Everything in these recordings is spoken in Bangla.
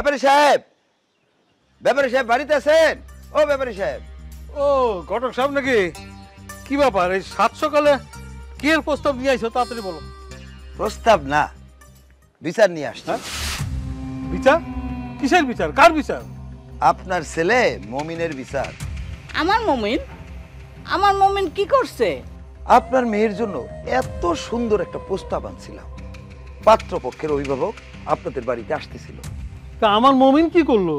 ব্যাপারী সাহেব, ব্যাপারী সাহেব বাড়িতে আছেন? ও ব্যাপারী সাহেব। ও ঘটক সাহেব নাকি? কি ব্যাপার, এই সাত সকালে কি এর প্রস্তাব নিয়ে আইছো? তাড়াতাড়ি বলো। প্রস্তাব না, বিচার নিয়ে আসছে। বিচার? কিসের বিচার? কার বিচার? আপনার ছেলে মমিনের বিচার। আমার মমিন? আমার মমিন কি করছে? আপনার মেয়ের জন্য এত সুন্দর একটা প্রস্তাব আনছিলাম, পাত্রপক্ষের অভিভাবক আপনাদের বাড়িতে আসতেছিল। তা আমার মমিন কি করলো?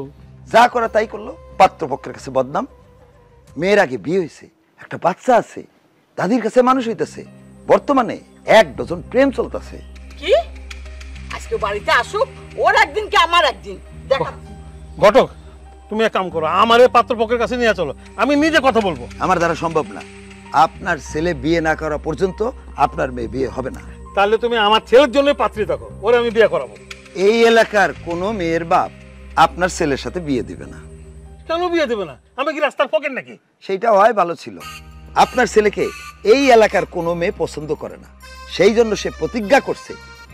যা করা তাই করলো। পাত্রপক্ষের কাছে বদনাম, মেয়ের আগে বিয়ে হয়েছে, একটা বাচ্চা আছে, দাদির কাছে মানুষ হইতেছে, বর্তমানে 1 ডজন প্রেম চলতেছে। কি আজকে বাড়িতে আসুক, ওর একদিন কি আমার একদিন দেখা। ঘটক, তুমি এক কাম করো, আমার এই পাত্রপক্ষের কাছে নিয়ে চলো, আমি নিজে কথা বলবো। আমার দ্বারা সম্ভব না। আপনার ছেলে বিয়ে না করা পর্যন্ত আপনার মেয়ে বিয়ে হবে না। তাহলে তুমি আমার ছেলের জন্য পাত্রী থাকো, ওরে আমি বিয়ে করাবো। এই এলাকার কোনো মেয়ের বাপ আপনার ছেলের সাথে বিয়ে দিবে না। কেন বিয়ে দেবে না? আমি কি রাস্তার পকেট নাকি? সেইটা হয় ভালো ছিল। আপনার ছেলেকে এই এলাকার কোনো মেয়ে পছন্দ করে না, সেই জন্য সে প্রতিজ্ঞা করছে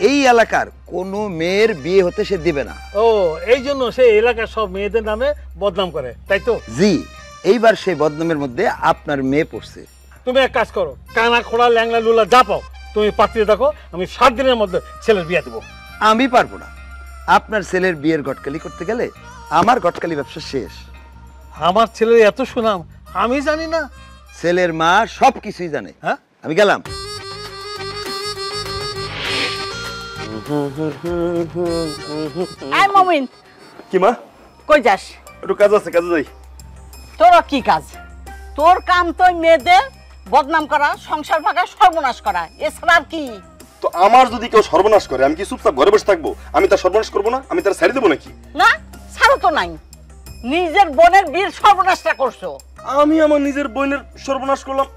এই এলাকার কোনো মেয়ের বিয়ে হতে সে দিবে না। ও, এই জন্য সে এলাকার সব মেয়েদের নামে বদনাম করে, তাই তো? জি, এইবার সেই বদনামের মধ্যে আপনার মেয়ে পড়ছে। তুমি এক কাজ করো, কানা খোড়া ল্যাংলা লুলা যা পাও তুমি পাত্রী থাকো, আমি 7 দিনের মধ্যে ছেলের বিয়ে দেবো। আমি পারবো না। আপনার ছেলের বিয়ের গটকালি করতে গেলে আমার গটকালি ব্যবসা শেষ। আমার ছেলের এত সুনাম আমি জানি না? ছেলের মা সব কিছুই জানে। হ্যাঁ, আমি গেলাম। এই মমিন, কি মা? কই যাস? একটু কাজ আছে, কাজে যাই। তোর কি কাজ? তোর কাম তো মেয়েদের বদনাম করা, সংসার ভাঙা, সর্বনাশ করা, এছাড়া আর কি? তো আমার যদি কেউ সর্বনাশ করে আমি কি চুপচাপ ঘরে বসে থাকবো? আমি তার সর্বনাশ করবো না? আমি তার ছেড়ে দেবো নাকি? না, ছাড়ো তো নাই। নিজের বোনের বিয়ের সর্বনাশটা করছো। আমি আমার নিজের বোনের সর্বনাশ করলাম?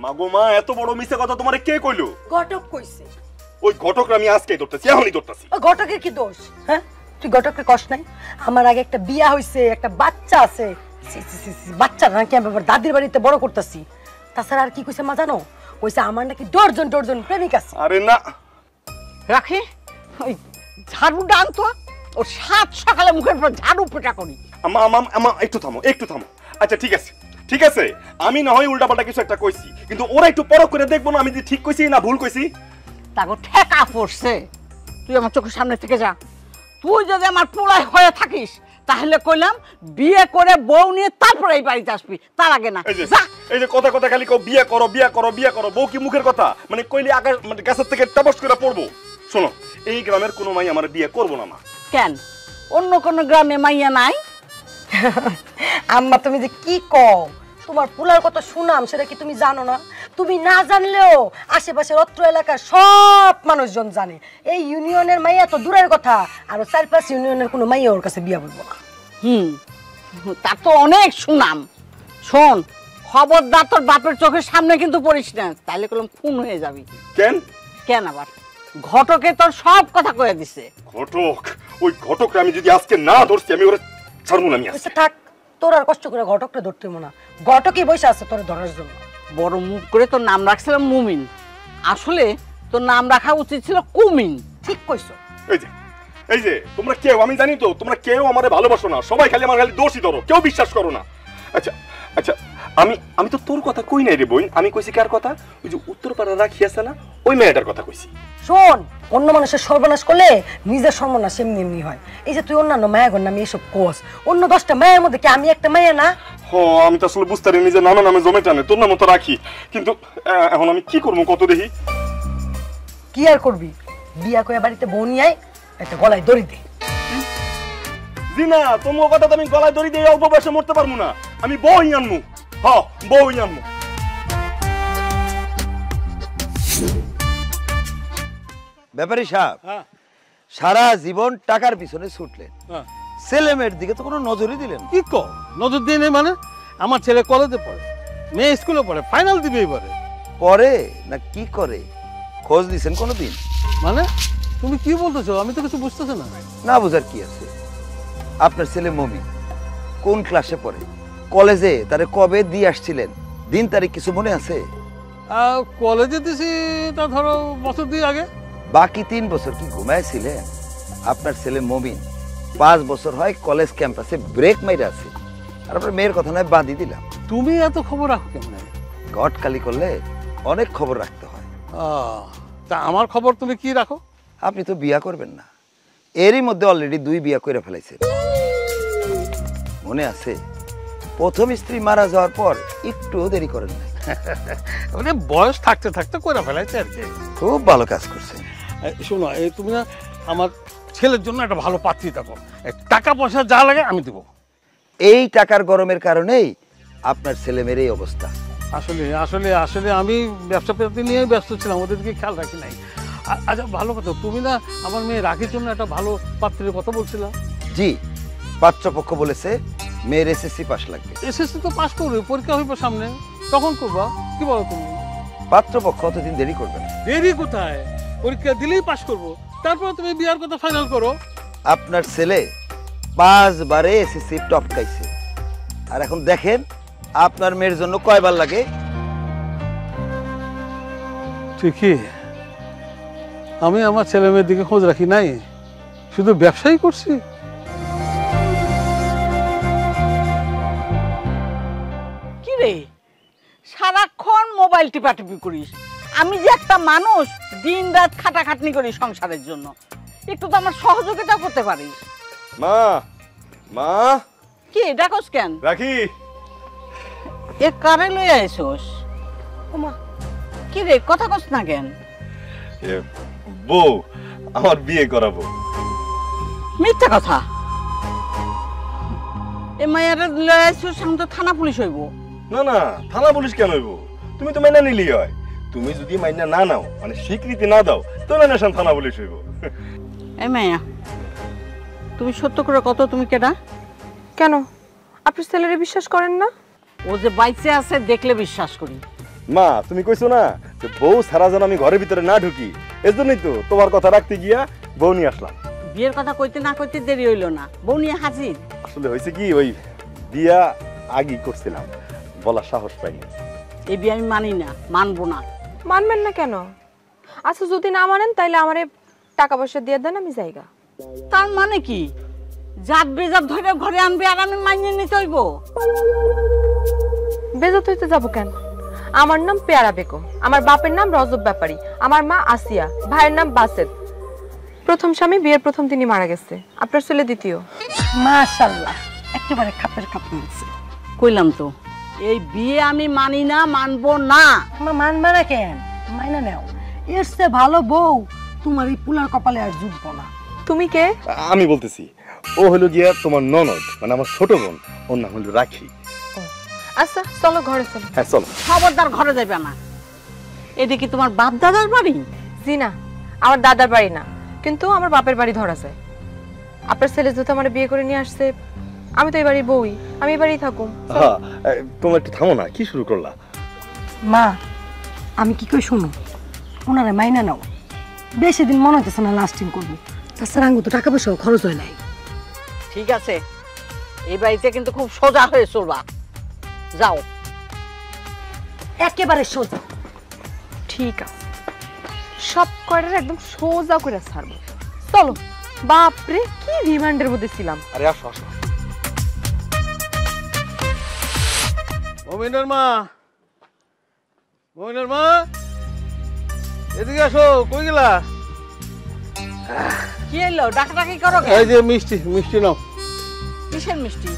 মাগো মা, এত বড় মিথ্যা কথা তোমারে কে কইলো? ঘটক কইছে। ওই ঘটকরা আমি আজকেই ধরতেছি, এখনই ধরতেছি। ও ঘটকের কি দোষ? হ্যাঁ, তুই ঘটকের কষ্ট নাই? আমার আগে একটা বিয়া হইছে, একটা বাচ্চা আছে। বাচ্চা নাকি আমি আবার দাদির বাড়িতে বড় করতেছি। তাছাড়া আর কি কইছে মা জানো? কইছে আমার নাকি ডজন প্রেমিক আছে। আরে না, রাখি ওই ঝাড়ুটা আনতো, ওর 7 সকালে মুখের উপর ঝাড়ু পেটা করি। আমা একটু থামো, একটু থামো। আচ্ছা ঠিক আছে, ঠিক আছে, আমি না হয় উল্টাপাল্টা কিছু একটা কইছি, কিন্তু ওরা একটু পরখ করে দেখবো না আমি যে ঠিক কইছি না ভুল কইছি? তাকে ঠেকা পড়ছে। তুই আমার চোখের সামনে থেকে যা। তুই যদি আমার পোড়ায় হয়ে থাকিস তাহলে কইলাম বিয়ে করে বউ নিয়ে তারপরে এই বাড়িতে আসবি, তার আগে না। যা। এই যে কথা কথা খালি কও বিয়ে করো, বিয়ে করো, বিয়ে করো, বউ কি মুখের কথা? মানে কইলে আকাশ মানে গাছের থেকে টপস করে পড়বো? শোনো, এই গ্রামের কোনো মাই আমার বিয়ে করবো না মা। কেন, অন্য কোন গ্রামে মাইয়া নাই? আম্মা তুমি যে কি কও, তোমার পোলার কত সুনাম সেটা কি তুমি জানো না? তুমি না জানলেও আশেপাশের অত্র এলাকার সব মানুষজন জানে। এই ইউনিয়নের মাইয়া তো দূরের কথা, আরো 4-5 ইউনিয়নের কোনো মাইয়া ওর কাছে বিয়া বলবো না। তার তো অনেক সুনাম। শোন, খবরদার তোর বাপের চোখের সামনে কিন্তু পড়িস না, তাহলে কলম খুন হয়ে যাবি। কেন? কেন আবার? ঘটকে তোর সব কথা কয়ে দিছে। ঘটক? ওই ঘটকরা আমি যদি আজকে না ধরছি আমি ওরা ছাড়বো না। আমি আচ্ছা থাক, তোর আর কষ্ট করে ঘটকটা ধরতে হইব না। ঘটকই বসে আছে তোর ধরার জন্য। বড় মুখ করে তোর নাম রাখছিলাম মুমিন, আসলে তোর নাম রাখা উচিত ছিল কুমিন। ঠিক কইছো। এই যে তোমরা কেউ, আমি জানি তো তোমরা কেউ আমারে ভালোবাসো না, সবাই খালি আমার খালি দোষই ধরো, কেউ বিশ্বাস করো না। আচ্ছা আচ্ছা, আমি তো তোর কথা কই নাই রে বোন, আমি কইছি কার কথা? ওই যে উত্তরপাড়া রাখি আছে না, ওই মেয়েটার কথা কইছি। শোন, অন্য মানুষের সর্বনাশ করলে নিজের সর্বনাশ এমনি এমনি হয়। এই যে তুই অন্যান্য মায়াগর নামে এসব কোস, অন্য 10টা মায়ের মধ্যে কি আমি একটা মায়া না? আমি তো আসলে বুঝতে পারি নিজের নামে নামে জমে টানে, তোর নামও তো রাখি, কিন্তু এখন আমি কি করবো কত দেখি। কি আর করবি, বিয়া কইয়া বাড়িতে বউ নিয়ে আয়, একটা গলায় দড়ি দে। জি না, তোমার কথা তো আমি গলায় দড়ি দিয়ে অল্প বয়সে মরতে পারবো না, আমি বউই আনমু। হ্যাঁ, বউই আনমু। ব্যাপারী সাহেব, সারা জীবন টাকার পিছনে ছুটলেন, ছেলে মেয়ের দিকে তো কোনো নজরই দিলেন। কি কও নজর দিয়ে নেই মানে? আমার ছেলে কলেজে পড়ে, মেয়ে স্কুলে পড়ে, ফাইনাল দিবে এবারে। পরে না কি করে খোঁজ দিছেন কোনোদিন? মানে তুমি কি বলতেছো? আমি তো কিছু বুঝতেছি না। না বুঝার কি আছে? আপনার ছেলে মমি কোন ক্লাসে পড়ে, কলেজে তারে কবে দিয়ে আসছিলেন, দিন তারিখ কিছু মনে আছে? কলেজে দিছি তা ধরো বছর 2 আগে। বাকি 3 বছর কি ঘুমাইছিলেন? আপনার ছেলে মমিন 5 বছর হয় কলেজ ক্যাম্পাসে ব্রেক মাইরা আছে, আর আপনার মেয়ের কথা নয় বাদই দিলাম। তুমি এত খবর রাখো কেমন? গটকালি করলে অনেক খবর রাখতে হয়। তা আমার খবর তুমি কি রাখো? আপনি তো বিয়া করবেন না, এরই মধ্যে অলরেডি 2 বিয়া করে ফেলাইছেন। মনে আছে প্রথম স্ত্রী মারা যাওয়ার পর একটুও দেরি করেন না। মানে বয়স থাকতে থাকতে করে ফেলাইছে আর কি। খুব ভালো কাজ করছেন। শোনো, এই তুমি না আমার ছেলের জন্য একটা ভালো পাত্রী থাকো, টাকা পয়সা যা লাগে আমি দেবো। এই টাকার গরমের কারণেই আপনার ছেলে মেয়ের এই অবস্থা। আসলে আসলে আসলে আমি ব্যবসা পাতি নিয়ে ব্যস্ত ছিলাম, ওদেরকে খেয়াল রাখি নাই। আচ্ছা ভালো কথা, তুমি না আমার মেয়ে রাখির জন্য একটা ভালো পাত্রের কথা বলছিলা? জি, পাত্রপক্ষ বলেছে মেয়ের এসএসসি পাস লাগবে। এসএসসি তো পাস করবে, পরীক্ষা হইব সামনে, তখন করবা। কি বলো তুমি? পাত্রপক্ষ অতদিন দেরি করবে না। দেরি কোথায়, পরীক্ষা দিলেই পাস করবো, তারপর তুমি বিয়ার কথা ফাইনাল করো। আপনার ছেলে 5 বারে এসএসসি টপকাইছে, আর এখন দেখেন আপনার মেয়ের জন্য কয়বার লাগে। ঠিকই, আমি আমার ছেলে মেয়ের দিকে খোঁজ রাখি নাই, শুধু ব্যবসাই করছি। কি রে, সারাক্ষণ মোবাইল টিপাটিপি করিস? আমি যে একটা মানুষ দিন রাত খাটাখাটনি করি সংসারের জন্য, একটু তো আমার সহযোগিতা করতে পারিস। মা মা কি ডাকস কেন? রাখি এ কারে লইয়া আইছস? ওমা, কি রে কথা কস না কেন? বউ আমার বিয়ে করাবো। মিথ্যা কথা। এ মায়ের লইয়া আইছস, আমি তো থানা পুলিশ হইব। না না, থানা পুলিশ কেন হইব? তুমি তো মাইনা নিলি হয়। তুমি যদি মাইনা না নাও, মানে স্বীকৃতি না দাও, তাহলে নেশান থানা পুলিশ হইব। এ মায়া, তুমি সত্য করে কত, তুমি কেডা? কেন আপনি ছেলেরে বিশ্বাস করেন না? ও যে বাইচে আছে দেখলে বিশ্বাস করি। মা তুমি কইছো না যে বউ সারা যেন আমি ঘরের ভিতরে না ঢুকি, এজন্যই তো তোমার কথা রাখতে গিয়া বউ নিয়ে আসলাম। বিয়ের কথা কইতে না কইতে দেরি হইল না, বউ নিয়ে হাজির। আসলে হয়েছে কি, ওই বিয়া আগেই করছিলাম, বলার সাহস পাইনি। এই বিয়ে আমি মানি না, মানবো না। মানবেন না কেন? আচ্ছা যদি না মানেন তাইলে আমারে টাকা পয়সা দিয়ে দেন, আমি যাইগা। তার মানে কি, জাত বেজাত ধরে ঘরে আনবে আর আমি মাইনে নিতে হইব? বেজাত হইতে যাবো কেন? আমার নাম পেয়ারা বেগম, আমার বাপের নাম রজব ব্যাপারী, আমার মা আসিয়া, ভাইয়ের নাম বাসেদ। প্রথম স্বামী বিয়ের প্রথম দিনই মারা গেছে, আপনার ছেলে দ্বিতীয়। মাশাআল্লাহ, একেবারে খাপের খাপ মিলছে। কইলাম তো এই বিয়ে আমি মানি না, মানবো না। মা মানবে না কেন? মাইনা নেও, এর চেয়ে ভালো বউ তোমার এই পুলার কপালে আর জুটবো না। তুমি কে? আমি বলতেছি, ও হলো গিয়া তোমার ননদ, মানে আমার ছোট বোন, ওর নাম হলো রাখি। আচ্ছা চলো ঘরে চলো। হ্যাঁ চলো। খবরদার ঘরে যাবে না। এটা কি তোমার বাপ দাদার বাড়ি? জি না, আমার দাদার বাড়ি না, কিন্তু আমার বাপের বাড়ি ধরা যায়। আপনার ছেলে যেহেতু আমার বিয়ে করে নিয়ে আসছে, আমি তো এই বাড়ির বউই, আমি এই বাড়িই থাকুম। হ্যাঁ, তোমরা একটু থামো না, কি শুরু করলা? মা আমি কি কই শুনো, ওনারে মাইনা নাও, বেশি দিন মনে হইতেছে না লাস্টিং করবো। তাছাড়া আঙ্গু তো টাকা পয়সাও খরচ হয় নাই। ঠিক আছে, এই বাড়িতে কিন্তু খুব সোজা হয়ে চলবা। যাও। একেবারে সোজা। ঠিক আছে, সব কয়টার একদম সোজা করে ছাড়বো। চলো। বাপরে কি রিমান্ডের মধ্যে ছিলাম। আরে আসো আসো। মমিনের মা, মমিনের মা, এদিকে আসো। কই গেলা? কি এলো ডাকাডাকি করো? এই যে মিষ্টি, মিষ্টি নাও। কিসের মিষ্টি?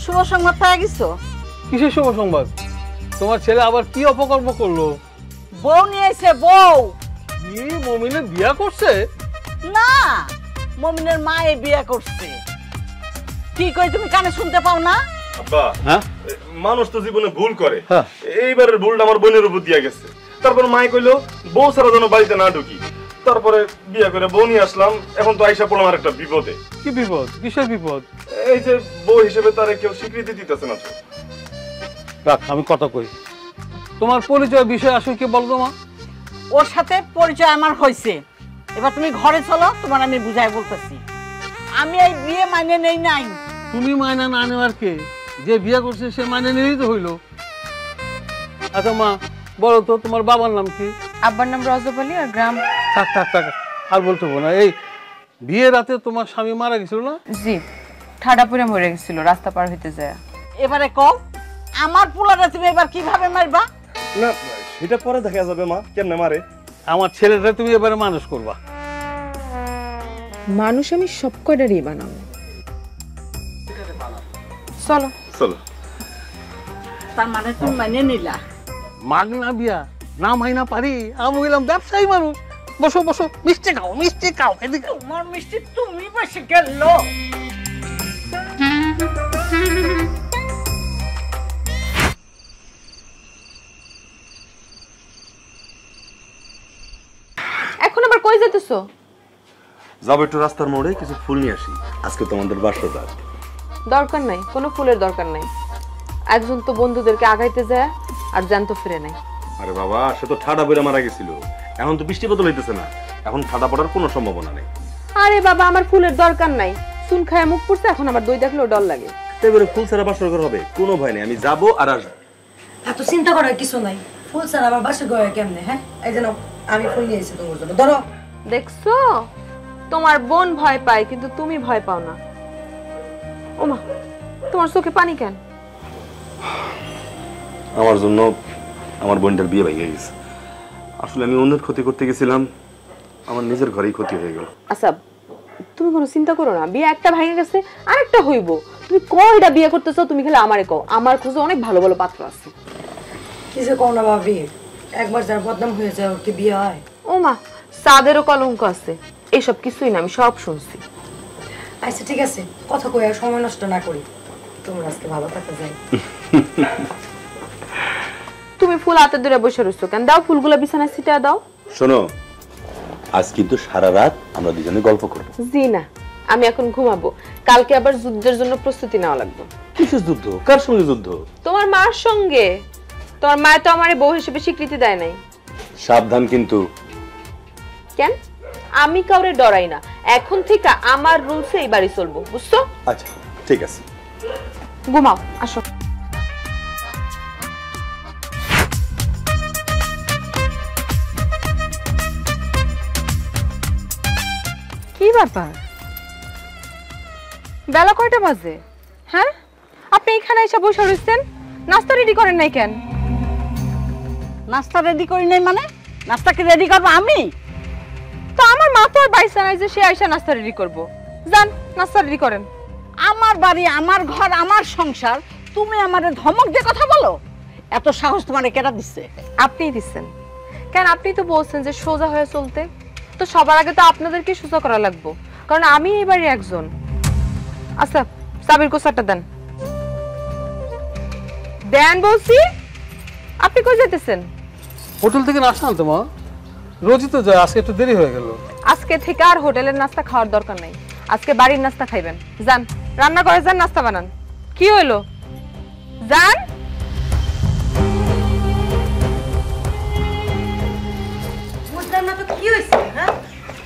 শুভ সংবাদ পাওয়া গেছো? কিসের শুভ সংবাদ? তোমার ছেলে আবার কি অপকর্ম করলো? বউ নিয়ে এসে বউ। কি মমিনের বিয়া করছে? না, মমিনের মা এই বিয়ে করছে। কি কই তুমি কানে শুনতে পাও না? আব্বা, হ্যাঁ, মানুষ তো জীবনে ভুল করে। হ্যাঁ। এইবারের ভুলটা আমার বোনের উপর দিয়া গেছে। তারপর মাই কইলো বউ ছাড়া যেন বাড়িতে না ঢুকি। তারপরে বিয়ে করে বউ নিয়ে আসলাম, এখন তো আইসা পড়লাম আর একটা বিপদে। কি বিপদ? কিসের বিপদ? এই যে বউ হিসেবে তারে কেউ স্বীকৃতি দিতেছে না। রাখ, আমি কথা কই। তোমার পরিচয় বিষয় আসলে কি বলবো মা? ওর সাথে পরিচয় আমার হয়েছে, এবার তুমি ঘরে চলো, তোমার আমি বুঝাই বলতেছি। আমি এই বিয়ে মানে নেই নাই। তুমি মায়না না নেওয়ার কে? যে বিয়ে করছে সে মাইনে নিলেই তো হইলো। আচ্ছা মা, বলো তো তোমার বাবার নাম কি? আব্বার নাম রজব আলী, আর গ্রাম। থাক থাক থাক, আর বলতে হবো না। এই বিয়ের রাতে তোমার স্বামী মারা গেছিল না? জি, ঠাডা পড়ে মরে গেছিল রাস্তা পার হইতে যায়। এবারে কও আমার পোলাটা তুমি এবার কিভাবে মারবা? না সেটা পরে দেখা যাবে মা, কেমনে মারে। আমার ছেলেটা তুমি এবারে মানুষ করবা। মানুষ আমি সব কয়টারই বানাবো। চলো চলো। তার মানে তুমি মানে নিলা? মাগনা বিয়া না মাইনা পারি, আমি বললাম ব্যবসায়ী মানুষ। বসো বসো, মিষ্টি খাও মিষ্টি খাও। এদিকে তোমার মিষ্টি তুমি বসে গেল। এখন আবার কই যেতেছো? যাবো একটু রাস্তার মোড়ে কিছু ফুল নিয়ে আসি, আজকে তোমাদের বাসরটা। দরকার নাই, কোনো ফুলের দরকার নাই। একজন তো বন্ধুদেরকে আগাইতে যায় আর জ্যান্ত ফিরে নাই। আরে বাবা, সে তো ঠাডা বইরা মারা গেছিল, এখন তো বৃষ্টি বদল হইতেছে না, এখন ঠাডা পড়ার কোনো সম্ভাবনা নেই। আরে বাবা, আমার ফুলের দরকার নাই। চুন খায় মুখ পড়ছে, এখন আবার দই দেখলেও ডর লাগে। এবারে ফুল ছাড়া বাসর ঘর হবে, কোনো ভয় নেই, আমি যাবো আর আসবো। এত চিন্তা করার কিছু নাই। ফুল ছাড়া আবার বাসা গয়া কেমনে? হ্যাঁ, এই যে নাও, আমি ফুল নিয়ে এসেছি তোমার জন্য, ধরো। দেখছো, তোমার বোন ভয় পায় কিন্তু তুমি ভয় পাও না। ওমা, তোমার চোখে পানি কেন? আমার জন্য আমার বোনটার বিয়ে ভেঙে গেছে। আসলে আমি অন্যের ক্ষতি করতে গেছিলাম, আমার নিজের ঘরেই ক্ষতি হয়ে গেল। আচ্ছা, তুমি কোনো চিন্তা করো না, বিয়ে একটা ভেঙে গেছে আরেকটা হইব। তুমি কয়টা বিয়ে করতেছো তুমি খালি আমারে কও, আমার খোঁজে অনেক ভালো ভালো পাত্র আছে। কি যে কও না ভাবি, একবার যার বদনাম হয়ে যায় ওর কি বিয়ে হয়? ওমা, সাদেরও কলঙ্ক আছে। এইসব কিছুই না, আমি সব শুনছি। আচ্ছা ঠিক আছে, কথা কই আর সময় নষ্ট না করি, তোমরা আজকে ভালো থাকা যায়। তুমি ফুল হাতে ধরে বসে রইছো কেন? দাও ফুলগুলো বিছানায় ছিটা দাও। শোনো, আজ কিন্তু সারা রাত আমরা দুজনে গল্প করবো। জি না, আমি এখন ঘুমাবো। কালকে আবার যুদ্ধের জন্য প্রস্তুতি নেওয়া লাগবে। কিসের যুদ্ধ? কার সঙ্গে যুদ্ধ? তোমার মার সঙ্গে। তোমার মা তো আমারে বউ হিসেবে স্বীকৃতি দেয় নাই। সাবধান কিন্তু। কেন? আমি কাউরে ডরাই না। এখন থেকে আমার রুলসে এই বাড়ি চলবো, বুঝছো? আচ্ছা ঠিক আছে, ঘুমাও, আসো। কি ব্যাপার, বেলা কয়টা বাজে? হ্যাঁ, আপনি এখানে এসে বসে রয়েছেন, নাস্তা রেডি করেন নাই কেন? নাস্তা রেডি করি নাই মানে? নাস্তা কি রেডি করবো আমি? তো আমার মা তো আর বাইসা নাই যে সে আইসা নাস্তা রেডি করবো। যান, নাস্তা রেডি করেন। আমার বাড়ি, আমার ঘর, আমার সংসার, তুমি আমারে ধমক দিয়ে কথা বলো? এত সাহস তোমারে কেডা দিচ্ছে? আপনিই দিচ্ছেন। কেন, আপনি তো বলছেন যে সোজা হয়ে চলতে। তো সবার আগে তো আপনাদেরকে সোজা করা লাগবে, কারণ আমি এই বাড়ির একজন। আচ্ছা, সাবির কোসাটা দেন। দেন বলছি। আপনি কই যেতেছেন? হোটেল থেকে নাস্তা আনতে মা, রোজই তো যায়, আজকে একটু দেরি হয়ে গেল। আজকে থেকে আর হোটেলের নাস্তা খাওয়ার দরকার নাই। আজকে বাড়ির নাস্তা খাইবেন। যান, রান্না করে যান, নাস্তা বানান। কি হইলো? যান। বুঝলাম না তো কি হয়েছে? হ্যাঁ,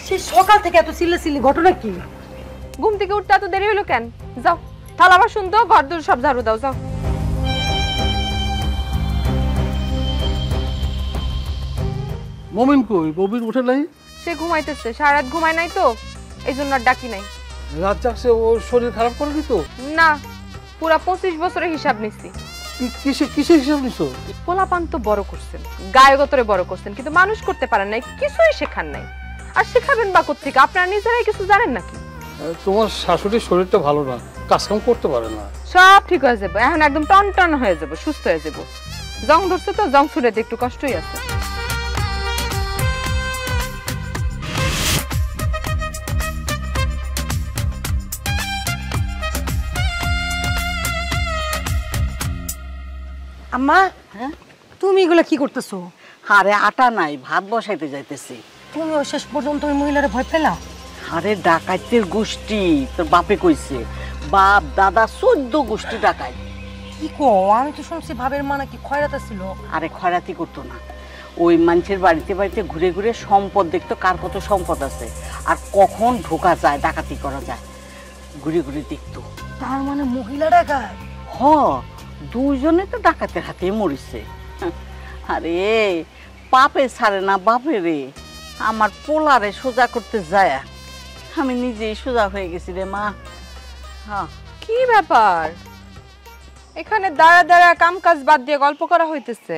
সেই সকাল থেকে এত চিল্লাচিল্লি, ঘটনা কি? ঘুম থেকে উঠতে এত দেরি হলো কেন? যাও, থালা বাসন তো, ঘর দূর সব ঝাড়ু দাও, যাও। মমিন কই? মমিন উঠে নাই? সে ঘুমাইতেছে, সারা রাত ঘুমায় নাই তো, এই জন্য আর ডাকি নাই। রাত জাগছে, ওর শরীর খারাপ করে দিত না, পুরা 25 বছরের হিসাব নিছি। কিসের হিসাব নিছো? পোলাপান তো বড় করছেন, গায়গতরে বড় করছেন, কিন্তু মানুষ করতে পারেন নাই, কিছুই শেখান নাই। আর শেখাবেন বা কোত্থেকে? আপনারা নিজেরাই কিছু জানেন নাকি? তোমার শাশুড়ির শরীরটা ভালো না, কাজকাম করতে পারে না। সব ঠিক হয়ে যাবে, এখন একদম টন টন হয়ে যাবে, সুস্থ হয়ে যাবো। জং ধরছে তো, জং ছুড়েতে একটু কষ্টই আছে। আম্মা, হ্যাঁ, তুমি এগুলো কি করতেছো? আরে আটা নাই, ভাত বসাইতে যাইতেছি। তুমি শেষ পর্যন্ত ওই মহিলারে ভয় পেলা? আরে ডাকাইতের গোষ্ঠী, তোর বাপে কইছে, বাপ দাদা 14 গোষ্ঠী ডাকাই। কি কো? আমি তো শুনছি ভাবের মা নাকি খয়রাতা ছিল। আরে খয়রাতি করতো না, ওই মানুষের বাড়িতে বাড়িতে ঘুরে ঘুরে সম্পদ দেখতো, কার কত সম্পদ আছে আর কখন ঢোকা যায়, ডাকাতি করা যায়, ঘুরে ঘুরে দেখতো। তার মানে মহিলা ডাকাত? হ, দুইজনে তো ডাকাতের হাতে মরিছে। আরে পাপে ছাড়ে না বাপে রে, আমার পোলারে সোজা করতে যায় আমি নিজেই সোজা হয়ে গেছি রে মা। হ্যাঁ, কি ব্যাপার এখানে দাঁড়া দাঁড়া কাম কাজ বাদ দিয়ে গল্প করা হইতেছে?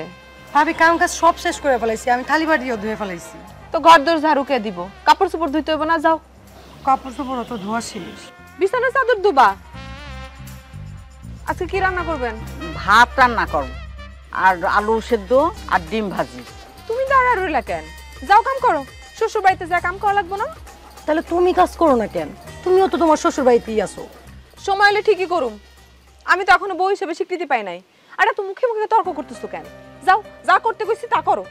ভাবি কাম কাজ সব শেষ করে ফেলাইছি, আমি থালি বাটিও ধুয়ে ফেলাইছি। তো ঘর দোর ঝাড়ু কে দিব? কাপড় চোপড় ধুইতে হবে না? যাও কাপড় চোপড় তো ধোয়া ছিল। বিছানা চাদর দুবা। আজকে কি রান্না করবেন? ভাত রান্না করব আর আলু সেদ্ধ আর ডিম ভাজি। তুমি দাঁড়া রইলা কেন? যাও কাম করো। শ্বশুর বাড়িতে যা কাম করা লাগবে না? তাহলে তুমি কাজ করো না কেন? তুমিও তো তোমার শ্বশুর বাড়িতেই আছো। সময় হলে ঠিকই করুম। আমি তো এখনো বউ হিসেবে স্বীকৃতি পাই নাই। আর তো মুখে মুখে তর্ক করতেছো কেন? যাও, যা করতে কইছি তা করো।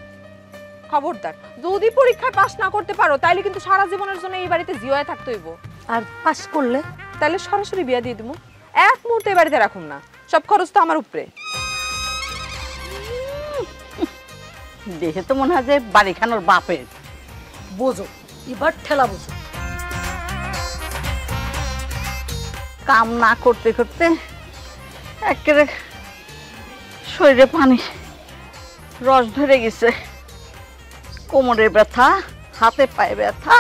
খবরদার, যদি পরীক্ষায় পাস না করতে পারো তাইলে কিন্তু সারা জীবনের জন্য এই বাড়িতে জিওয়ে থাকতে হইব। আর পাস করলে তাহলে সরাসরি বিয়া দিয়ে দেবো। এক মুহূর্তে এই বাড়িতে রাখুন না, সব খরচ তো আমার উপরে। দেখে তো মনে হয় যে বাড়িখানোর বাপের। বোঝো, এবার ঠেলা বোঝো। কাম না করতে করতে একেবারে শরীরে পানি রস ধরে গেছে, কোমরে ব্যথা, হাতে পায়ে ব্যথা।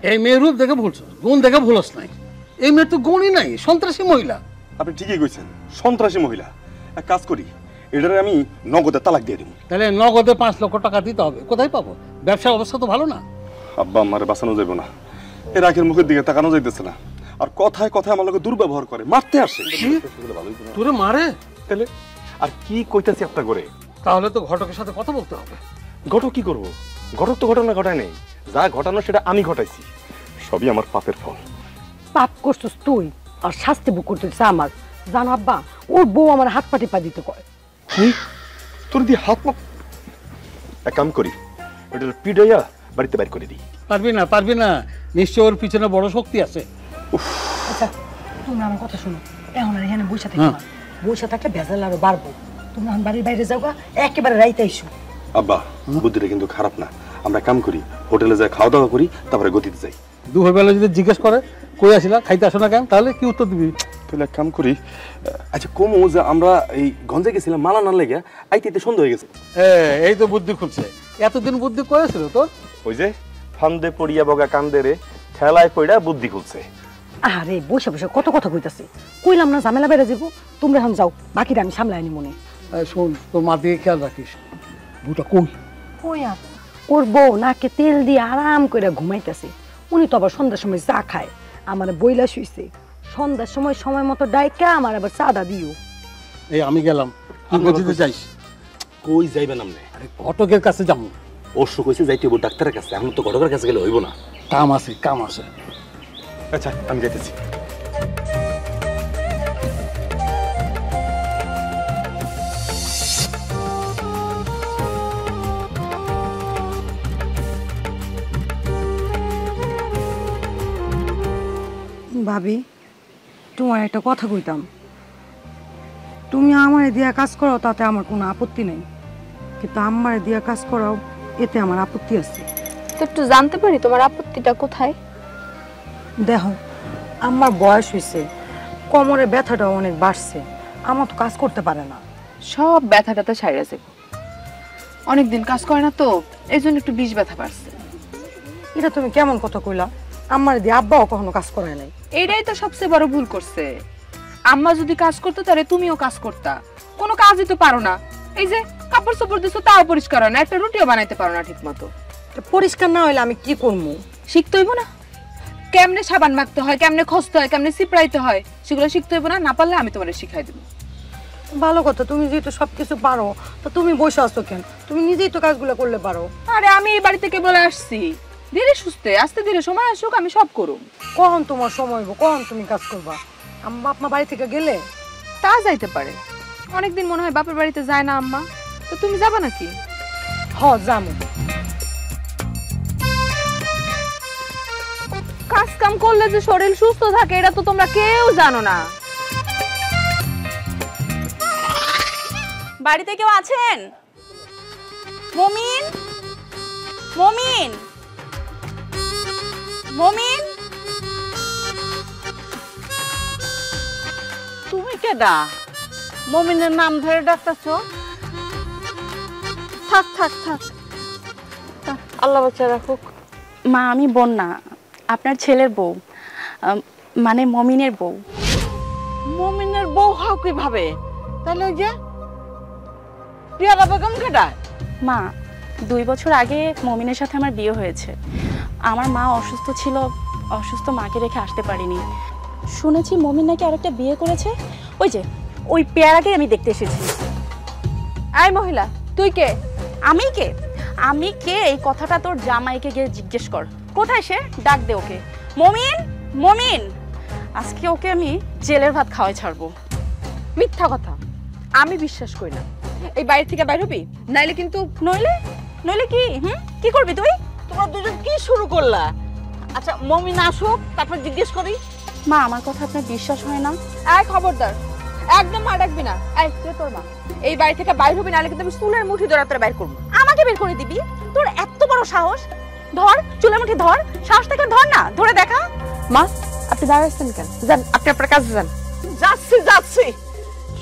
এই মেয়ের রূপ দেখে ভুলছ, গুণ দেখে ভুলস নাই। এই মেয়ের তো গুণই নাই, সন্ত্রাসী মহিলা। আপনি ঠিকই কইছেন, সন্ত্রাসী মহিলা। এক কাজ করি, এটারে আমি নগদে তালাক দিয়ে দিব। তাহলে নগদে 5 লক্ষ টাকা দিতে হবে। কোথায় পাবো? ব্যবসার অবস্থা তো ভালো না। আব্বা আমারে বাঁচানো যাবে না, এর আখের মুখের দিকে তাকানো যাইতেছে না। আর কথায় কথায় আমার লোকে দুর্ব্যবহার করে, মারতে আসে। তোরে মারে? তাহলে আর কি কইতাছি একটা করে? তাহলে তো ঘটকের সাথে কথা বলতে হবে। ঘটক কি করবো? ঘটক তো ঘটনা ঘটায় নেই, যা ঘটানো সেটা আমি ঘটাইছি। সবই আমার পাপের ফল। পাপ করছিস তুই, আর শাস্তি ভোগ করতেছিস আমার। জানো আব্বা, ওর বউ আমার হাত পাটি পা দিতে কয়। কি? তোর দিয়ে হাত পা? এক কাম করি, ওটা পিড়াইয়া বাড়িতে বাইর করে দিই। পারবি না, পারবি না। নিশ্চয় ওর পিছনে বড় শক্তি আছে। আচ্ছা, তোমরা আমার কথা শোনো। এখন আর এখানে বসে থাকি না, বসে থাকলে ভেজাল আরো বাড়বো। তোমরা এখন বাড়ির বাইরে যাও, একেবারে রাইতে আইসো। আব্বা, বুদ্ধিটা কিন্তু খারাপ না। আমরা কাম করি, হোটেলে যাই খাওয়া দাওয়া করি, তারপরে গতিতে যাই। দুপুরবেলা যদি জিজ্ঞেস করে কই আসিলা, খাইতে আসো না কেন, তাহলে কি উত্তর দিবি? তাহলে এক কাম করি, আচ্ছা কমু যে আমরা এই গঞ্জে গেছিলাম মালা না লেগে, আইতে সন্ধ্যা হয়ে গেছে। এই তো বুদ্ধি খুলছে। এতদিন বুদ্ধি করেছিল তোর? ওই যে ফান্দে পড়িয়া বগা কান্দে রে, ঠেলায় পড়া বুদ্ধি খুলছে। আরে বসে বসে কত কথা কইতাছি, কইলাম না ঝামেলা বেড়ে যাবো। তোমরা এখন যাও, বাকিটা আমি সামলাই আনি মনে। শোন, তোর মা দিকে খেয়াল রাখিস। বুটা কই? কই আর ওর বউ নাকে তেল দিয়ে আরাম করে ঘুমাইতেছে। উনি তো আবার সন্ধ্যার সময় চা খায়। আমার বইলা শুইছে, সন্ধ্যার সময় সময় মতো ডাইকা আমার আবার চাঁদা দিও। এই আমি গেলাম, তুই গতিতে যাইস। কই যাইবেন আপনি? আরে ঘটকের কাছে যাবো। অবশ্য কইছে যাইতে হইব ডাক্তারের কাছে, এখন তো ঘটকের কাছে গেলে হইব না। কাম আছে, কাম আছে। আচ্ছা আমি যাইতেছি। ভাবি, তোমার একটা কথা কইতাম। তুমি আমারে দিয়া কাজ করাও, তাতে আমার কোনো আপত্তি নেই, কিন্তু আমারে দিয়া কাজ করাও, এতে আমার আপত্তি আছে। তো একটু জানতে পারি তোমার আপত্তিটা কোথায়? দেখো, আমার বয়স হয়েছে, কোমরে ব্যথাটাও অনেক বাড়ছে, আমার তো কাজ করতে পারে না। সব ব্যথাটাতে সাইরা যাবে। অনেকদিন কাজ করে না তো, এই জন্য একটু বিষ ব্যথা বাড়ছে। এটা তুমি কেমন কথা কইলা? আমার দিয়ে আব্বাও কখনো কাজ করায় নাই। এইটাই তো সবচেয়ে বড় ভুল করছে। আম্মা যদি কাজ করতো তাহলে তুমিও কাজ করতা। কোনো কাজই তো পারো না। এই যে কাপড় চোপড় দিছো তাও পরিষ্কার হয় না, একটা রুটিও বানাইতে পারো না ঠিক মতো। পরিষ্কার না হইলে আমি কি করবো? শিখতে হইব না? কেমনে সাবান মাখতে হয়, কেমনে খসতে হয়, কেমনে সিপড়াইতে হয়, সেগুলো শিখতে হইব না? না পারলে আমি তোমারে শিখাই দেবো। ভালো কথা, তুমি যেহেতু সবকিছু পারো, তো তুমি বসে আসছো কেন? তুমি নিজেই তো কাজগুলো করলে পারো। আরে আমি এই বাড়ি থেকে বলে আসছি, ধীরে সুস্থে আস্তে ধীরে সময় আসুক, আমি সব করুম। কখন তোমার সময় হইব, কখন তুমি কাজ করবা? আমার বাপ মা বাড়ি থেকে গেলে তা যাইতে পারে। অনেকদিন মনে হয় বাপের বাড়িতে যায় না আম্মা, তো তুমি যাবা নাকি? হ যাবো। কাজ কাম করলে যে শরীর সুস্থ থাকে এটা তো তোমরা কেউ জানো না। বাড়িতে কেউ আছেন? মমিন, মমিন, মমিন, তুমি কেডা? মমিনের নাম ধরে ডাকতেছ? থাক থাক থাক, আল্লাহ বাচ্চা রাখুক। মা আমি বন্যা, আপনার ছেলের বউ, মানে মমিনের বউ। মমিনের বউ হও কিভাবে? তাহলে ওই যে পিয়ারা বেগম কেডা? মা, 2 বছর আগে মমিনের সাথে আমার বিয়ে হয়েছে। আমার মা অসুস্থ ছিল, অসুস্থ মাকে রেখে আসতে পারিনি। শুনেছি মমিন নাকি আরেকটা বিয়ে করেছে। ওই যে ওই পেয়ারাকে আমি দেখতে এসেছি। এই মহিলা, তুই কে? আমি কে? আমি কে এই কথাটা তোর জামাইকে গিয়ে জিজ্ঞেস কর। কোথায় সে? ডাক দে ওকে। মমিন, মমিন, আজকে ওকে আমি জেলের ভাত খাওয়াই ছাড়বো। মিথ্যা কথা, আমি বিশ্বাস করি না। এই বাড়ি থেকে বাইর হবি, নাইলে কিন্তু। নইলে? নইলে কি? কি করবি তুই? তোমরা দুজন কি শুরু করলা? আচ্ছা মমিন আসুক, তারপর জিজ্ঞেস করি। মা, আমার কথা আপনার বিশ্বাস হয় না? এই খবরদার, একদম মা ডাকবি না। এই তুই তোর মা, এই বাড়ি থেকে বাইর হবি, নাইলে কিন্তু আমি চুলের মুঠি ধরে তোর বাইর করবো। আমাকে বের করে দিবি? তোর এত বড় সাহস? ধর, চুলের মুঠি ধর, সাহস থেকে ধর না, ধরে দেখা। মা, আপনি দাঁড়াচ্ছেন কেন? যান, আপনি আপনার কাজে যান। যাচ্ছি যাচ্ছি,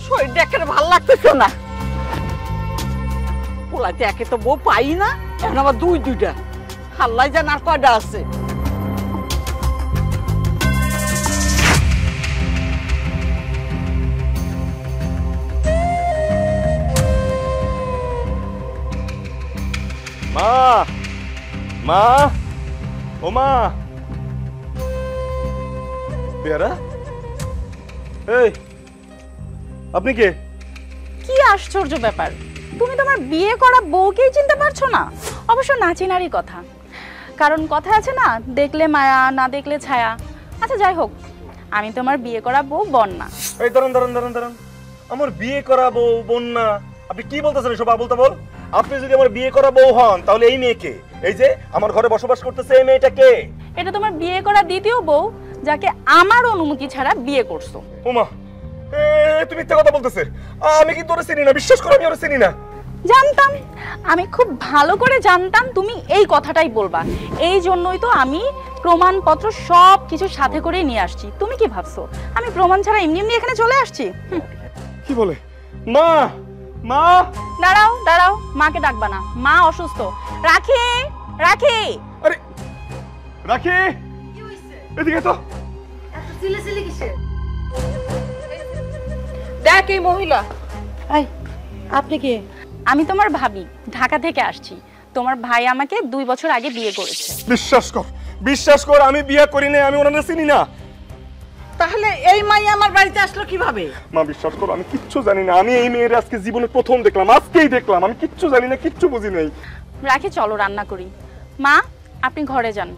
শরীরটা একেবারে ভালো লাগতেছে না। পোলাতে একে তো বউ পাই না, এখন আবার দুইটা। আল্লাহ জান আর কয়টা আছে। মা, মা, ও মা। পেয়ারা, এই আপনি কে? কি আশ্চর্য ব্যাপার, তুমি তোমার বিয়ে করা বউকেই চিনতে পারছো না? অবশ্য না চিনারই কথা, কারণ কথা আছে না, দেখলে মায়া, না দেখলে ছায়া। আচ্ছা যাই হোক, আমি তোমার বিয়ে করা বউ বন্যা। এই দাঁড়ান দাঁড়ান দাঁড়ান দাঁড়ান, আমার বিয়ে করা বউ বন্যা? আপনি কি বলতেছেন এসব আবল তাবল? আপনি যদি আমার বিয়ে করা বউ হন তাহলে এই মেয়েকে, এই যে আমার ঘরে বসবাস করতেছে এই মেয়েটা কে? এটা তোমার বিয়ে করা দ্বিতীয় বউ, যাকে আমার অনুমতি ছাড়া বিয়ে করছো। ওমা, তুমি মিথ্যা কথা বলতেছে। আমি কিন্তু ওরে চিনি না, বিশ্বাস করো আমি ওরে চিনি না। জানতাম, আমি খুব ভালো করে জানতাম তুমি এই কথাটাই বলবা। এই জন্যই তো আমি প্রমাণপত্র সব কিছু সাথে করে নিয়ে আসছি। তুমি কি ভাবছো আমি প্রমাণ ছাড়া এমনি এমনি এখানে চলে আসছি? কি বলে? মা, মা। দাঁড়াও দাঁড়াও, মাকে ডাকবা না, মা অসুস্থ। রাখি, রাখি। আরে রাখি, এদিকে তো। এত চিল্লাচিল্লি কিসের? দেখ এই মহিলা। এই, আপনি কে? আমি তোমার ভাবি, ঢাকা থেকে আসছি। তোমার ভাই আমাকে 2 বছর আগে বিয়ে করেছে। বিশ্বাস কর, বিশ্বাস কর, আমি বিয়ে করি না, আমি ওনারে চিনি না। তাহলে এই মাই আমার বাড়িতে আসলো কিভাবে? মা বিশ্বাস করো, আমি কিচ্ছু জানি না। আমি এই মেয়ের আজকে জীবনে প্রথম দেখলাম, আজকেই দেখলাম। আমি কিচ্ছু জানি না, কিচ্ছু বুঝি নাই। রাখি, চলো রান্না করি। মা, আপনি ঘরে যান।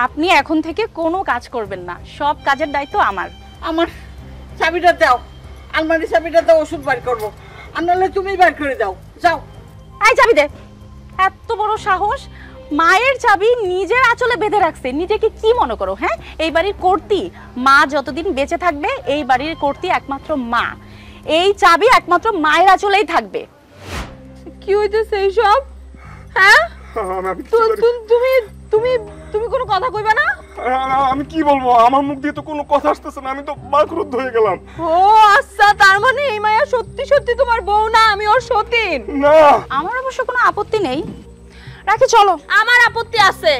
আপনি এখন থেকে কোনো কাজ করবেন না, সব কাজের দায়িত্ব আমার। আমার চাবিটা দাও, আলমারি চাবিটা দাও, ওষুধ বাড়ি করবো। আর নাহলে তুমি বাড়ি করে দাও, যাও। আই চাবি দে। এত বড় সাহস, মায়ের চাবি নিজের আঁচলে বেঁধে রাখছে। নিজেকে কি মনে করো? হ্যাঁ, এই বাড়ির কর্ত্রী মা যতদিন বেঁচে থাকবে, এই বাড়ির কর্ত্রী একমাত্র মা। এই চাবি একমাত্র মায়ের আঁচলেই থাকবে। কি হইতেছে এইসব? হ্যাঁ, আমি কিচ্ছু জানি না। তুমি তুমি তুমি কোনো কথা কইবা না? আমি কি বলবো, আমার মুখ দিয়ে তো কোনো কথা আসতেছে না। আমি তো বাকরুদ্ধ হয়ে গেলাম। ও আচ্ছা, তার মানে এই মায়া সত্যি সত্যি তোমার বউ না, আমি ওর সতীন। না, আমার অবশ্য কোনো আপত্তি নেই। রাখি, চলো। আমার আপত্তি আছে।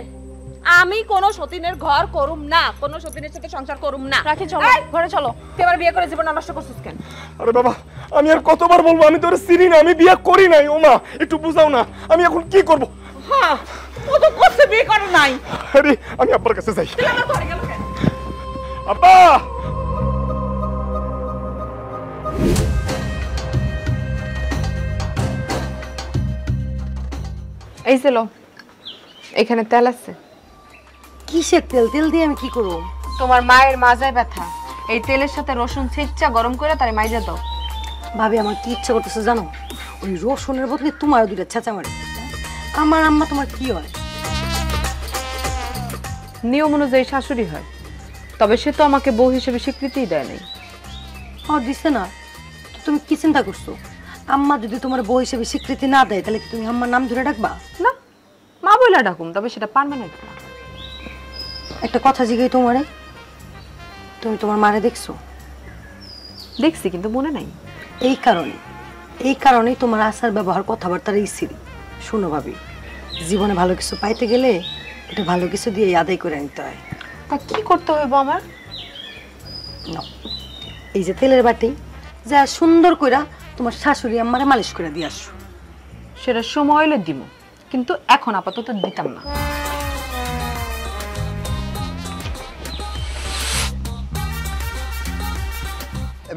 আমি কোন সতীনের ঘর করুম না, কোন সতীনের সাথে সংসার করুম না। রাখি, চলো ঘরে চলো। তুই আমার বিয়ে করে জীবন নষ্ট করছিস কেন? আরে বাবা, আমি আর কতবার বলবো, আমি তো ওরে চিনি না, আমি বিয়ে করি নাই। ও মা, একটু বুঝাও না, আমি এখন কি করব? হ্যাঁ, ও তো করতে বিয়ে করে নাই। আরে আমি আব্বার কাছে যাই। আমার ঘরে গেল কেন? আব্বা, এই চলো, এখানে তেল আছে। কিসের তেল? তেল দিয়ে আমি কি করব? তোমার মায়ের মাজায় ব্যথা, এই তেলের সাথে রসুন ছেঁচা গরম করে তারে মাইজা দাও। ভাবি, আমার কি ইচ্ছা করতেছে জানো? ওই রসুনের বদলে তোমার 2টা ছেঁচা মারি। আমার আম্মা তোমার কি হয়? নিয়ম অনুযায়ী শাশুড়ি হয়, তবে সে তো আমাকে বউ হিসেবে স্বীকৃতিই দেয় নাই। ও দিছে না? তো তুমি কি চিন্তা করছো? আম্মা যদি তোমার বউ হিসেবে স্বীকৃতি না দেয়, তাহলে কি তুমি আম্মার নাম ধরে ডাকবা? না, মা বইলা ডাকুম, তবে সেটা পার্মানেন্ট না। একটা কথা জিজ্ঞাসা তোমারে, তুমি তোমার মারে দেখছো? দেখছি, কিন্তু মনে নাই। এই কারণেই তোমার আচার ব্যবহার কথাবার্তার স্থির। শোনো ভাবি, জীবনে ভালো কিছু পাইতে গেলে এটা ভালো কিছু দিয়ে আদায় করে নিতে হয়। তা কি করতে হইব আমার? নাও, এই যে তেলের বাটি, যা সুন্দর কইরা তোমার শাশুড়ি আম্মারে মালিশ করে দিয়ে আসো। সেটা সময় হলে দিব, কিন্তু এখন আপাতত দিতাম না।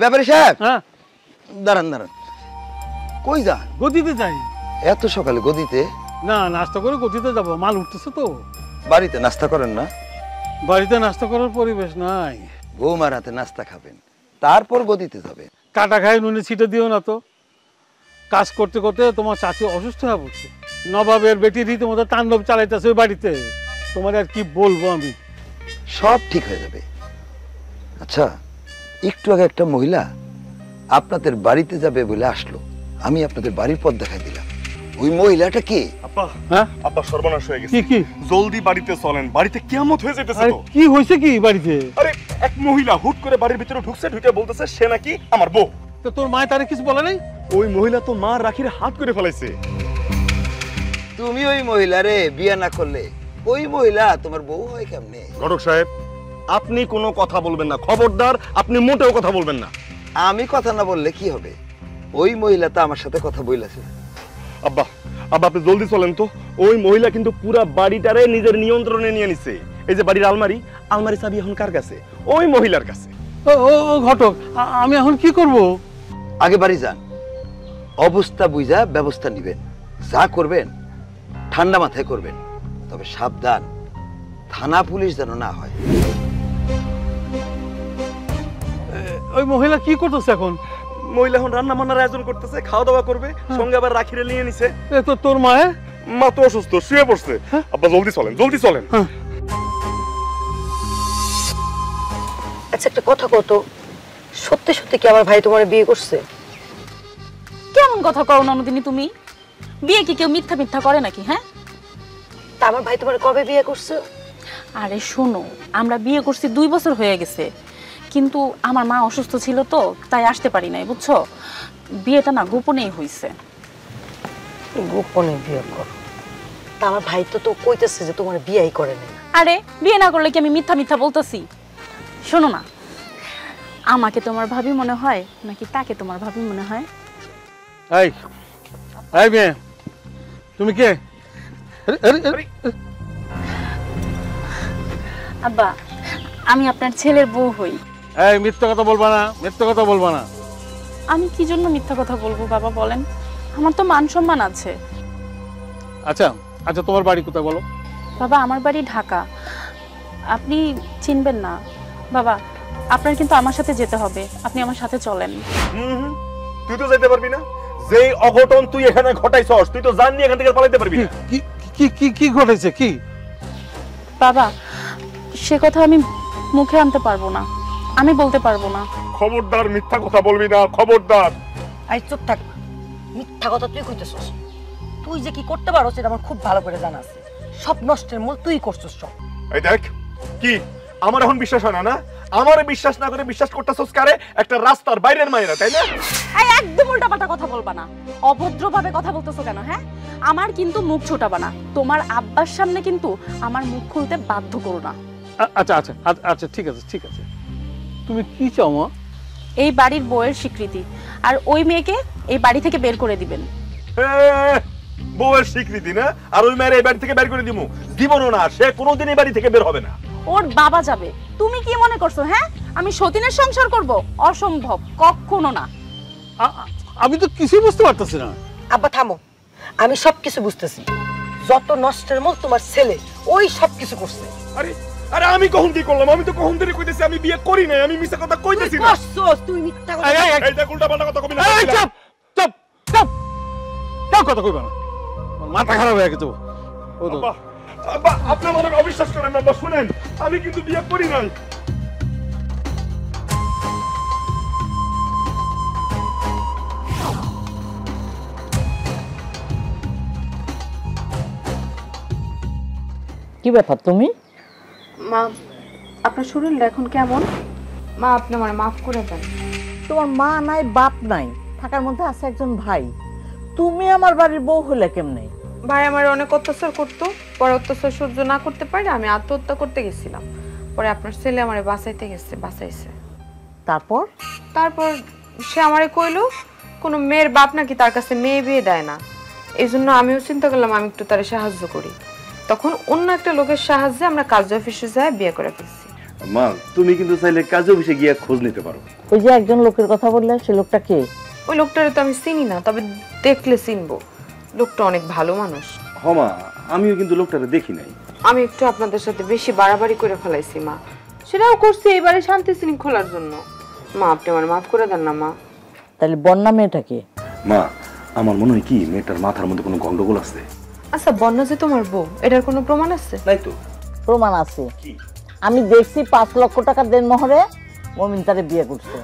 ব্যাপারী সাহেব, হ্যাঁ, দাঁড়ান দাঁড়ান, কই যান? গদিতে যাই। এত সকালে গদিতে? না, নাস্তা করে গদিতে যাব, মাল উঠতেছে তো। বাড়িতে নাস্তা করেন না? বাড়িতে নাস্তা করার পরিবেশ নাই। বৌমার হাতে নাস্তা খাবেন, তারপর গদিতে যাবেন। কাটা খাই নুনে ছিটে দিও না তো। কাজ করতে করতে তোমার চাচি অসুস্থ হয়ে পড়ছে। নবাবের বেটি রীতিমতো তাণ্ডব চালাইতেছে ওই বাড়িতে। তোমার আর কি বলবো আমি। সব ঠিক হয়ে যাবে। আচ্ছা, একটু আগে একটা মহিলা আপনাদের বাড়িতে যাবে বলে আসলো, আমি আপনাদের বাড়ির পথ দেখাই দিলাম। ওই মহিলাটা কে? আব্বা, হ্যাঁ, আব্বা সর্বনাশ হয়ে গেছে। কি কি? জলদি বাড়িতে চলেন, বাড়িতে কিয়ামত হয়ে যেতেছে আরে তো। কি হয়েছে কি বাড়িতে? আরে এক মহিলা হুট করে বাড়ির ভিতরে ঢুকছে, ঢুকে বলতেছে সে নাকি আমার বউ। তো তোর মায় তারে কিছু বলে নাই? ওই মহিলা তো মা রাখির হাত করে ফেলাইছে। তুমি ওই মহিলারে বিয়ে না করলে ওই মহিলা তোমার বউ হয় কেমনে? ঘটক সাহেব, আপনি কোনো কথা বলবেন না, খবরদার, আপনি মোটেও কথা বলবেন না। আমি কথা না বললে কি হবে? ওই মহিলা তো আমার সাথে কথা বলেছে। আব্বা, আব্বা আপনি জলদি চলেন তো। ওই মহিলা কিন্তু পুরা বাড়িটারে নিজের নিয়ন্ত্রণে নিয়ে নিছে। এই যে বাড়ির আলমারি, আলমারি চাবি এখন কার কাছে? ওই মহিলার কাছে। ও ও ও ঘটক, আমি এখন কি করব? আগে বাড়ি যান, অবস্থা বুঝা ব্যবস্থা নিবেন। যা করবেন ঠান্ডা মাথায় করবেন, তবে সাবধান, থানা পুলিশ যেন না হয়। ওই মহিলা কি করতেছে এখন? মহিলা এখন রান্না বান্নার আয়োজন করতেছে, খাওয়া দাওয়া করবে, সঙ্গে আবার রাখিরে নিয়ে নিছে। এ তো তোর মায়ে। মা তো অসুস্থ, শুয়ে পড়ছে। আব্বা জলদি চলেন, জলদি চলেন। আচ্ছা, একটা কথা কত, সত্যি সত্যি কি আমার ভাই তোমার বিয়ে করছে? কেমন কথা কও ননদিনী তুমি? বিয়ে কি কেউ মিথ্যা মিথ্যা করে নাকি? হ্যাঁ, তা আমার ভাই তোমার কবে বিয়ে করছে? আরে শোনো, আমরা বিয়ে করছি 2 বছর হয়ে গেছে, কিন্তু আমার মা অসুস্থ ছিল তো তাই আসতে পারি নাই, বুঝছো? বিয়েটা না গোপনেই হইছে। গোপনে বিয়ে করো? তা আমার ভাই তো কইতেছে যে তোমার বিয়েই করে না। আরে বিয়ে না করলে কি আমি মিথ্যা মিথ্যা বলতেছি? শোনো না, আমাকে তোমার ভাবি মনে হয় নাকি তাকে তোমার ভাবি মনে হয়? এই এই মেয়ে, তুমি কে? আরে, আরে, আরে, আব্বা, আমি আপনার ছেলের বউ হই। এই মিথ্যা কথা বলবা না, মিথ্যা কথা বলবা না। আমি কি জন্য মিথ্যা কথা বলবো বাবা বলেন? আমার তো মান সম্মান আছে। আচ্ছা আচ্ছা, তোমার বাড়ি কোথায় বলো? বাবা, আমার বাড়ি ঢাকা, আপনি চিনবেন না। বাবা, আপনার কিন্তু আমার সাথে যেতে হবে, আপনি আমার সাথে চলেন। তুই তো যাইতে পারবি না। যেই অঘটন তুই এখানে ঘটাইছস, তুই তো জাননি এখান থেকে পালাইতে পারবি না। কি কি কি কি ঘটেছে কি? বাবা, সে কথা আমি মুখে আনতে পারবো না, আমি বলতে পারবো না। খবরদার মিথ্যা কথা বলবি না, খবরদার। আই চুপ থাক, মিথ্যা কথা তুই কইতেছস। তুই যে কি করতে পারো সেটা আমার খুব ভালো করে জানা আছে। সব নষ্টের মূল তুই করছস সব। এই দেখ, কি আমার এখন বিশ্বাস হয় না? না, আমারে বিশ্বাস না করে বিশ্বাস করতেছস কারে? একটা রাস্তার বাইরের মায়েরা, তাই না? এই একদম উল্টাপাল্টা কথা বলবা না, অভদ্রভাবে কথা বলতেছো কেন? হ্যাঁ, আমার কিন্তু মুখ ছোটাবা না, তোমার আব্বার সামনে কিন্তু আমার মুখ খুলতে বাধ্য করো না। আচ্ছা আচ্ছা আচ্ছা, ঠিক আছে ঠিক আছে। তুমি কি চাও মা? এই বাড়ির বউয়ের স্বীকৃতি, আর ওই মেয়েকে এই বাড়ি থেকে বের করে দিবেন। বউয়ের স্বীকৃতি না? আর ওই মেয়ের এই বাড়ি থেকে বের করে দিমু? দিবনো না, সে কোনোদিন এই বাড়ি থেকে বের হবে না। ওর বাবা যাবে। তুমি কি মনে করছো হ্যাঁ আমি সতীনের সংসার করব? অসম্ভব, কখনো না। আমি তো কিছুই বুঝতে পারতেছি না। আব্বা থামো, আমি সবকিছু বুঝতেছি। যত নষ্টের মূল তোমার ছেলে, ওই সবকিছু করছে। আরে আরে আমি কখন কি করলাম? আমি তো কখন ধরে কইতেছি আমি বিয়ে করি নাই, আমি মিথ্যা কথা কইতেছি না। করছস তুই মিথ্যা কথা। এই দেখ, উল্টা পাল্টা কথা কবি না। এই চুপ চুপ চুপ, কেউ কথা কইবা না, মাথা খারাপ হয়ে গেছে। ও তো আব্বা, আব্বা আপনি আমাকে অবিশ্বাস করেন না। আব্বা শুনেন, আমি কিন্তু বিয়ে করি নাই। কি ব্যাপার তুমি? মা, আপনার শরীরটা এখন কেমন? মা, আপনি আমার মাফ করে দেন। তোমার মা নাই, বাপ নাই, থাকার মধ্যে আছে একজন ভাই। তুমি আমার বাড়ির বউ হলে কেমনে? ভাই আমার অনেক অত্যাচার করতো, পরে অত্যাচার সহ্য না করতে পারে আমি আত্মহত্যা করতে গেছিলাম। পরে আপনার ছেলে আমারে বাঁচাইতে গেছে, বাঁচাইছে। তারপর তারপর সে আমারে কইলো কোনো মেয়ের বাপ নাকি তার কাছে মেয়ে বিয়ে দেয় না, এই জন্য আমিও চিন্তা করলাম আমি একটু তারে সাহায্য করি। তখন অন্য একটা লোকের সাহায্যে আমরা কাজ অফিসে যাই বিয়ে করে ফেলছি। মা তুমি কিন্তু চাইলে কাজ অফিসে গিয়ে খোঁজ নিতে পারো। ওই যে একজন লোকের কথা বললে, সে লোকটা কে? ওই লোকটারে তো আমি চিনি না, তবে দেখলে চিনবো। লোকটা অনেক ভালো মানুষ। মা আমিও কিন্তু লোকটারে দেখি নাই। আমি একটু আপনাদের সাথে বেশি বাড়াবাড়ি করে ফেলাইছি মা, সেটাও করছি এবারে শান্তি শৃঙ্খলার জন্য। মা আপনি আমার মাফ করে দেন না মা। তাহলে বন্যা মেয়েটাকে? মা আমার মনে হয় কি মেয়েটার মাথার মধ্যে কোনো গন্ডগোল আছে। আচ্ছা বন্যা যে তোমার বউ, এটার কোনো প্রমাণ আছে? নাই তো। প্রমাণ আছে, কি? আমি দেখছি 5 লক্ষ টাকা দেন মোহরে মমিন তারে বিয়ে করছে।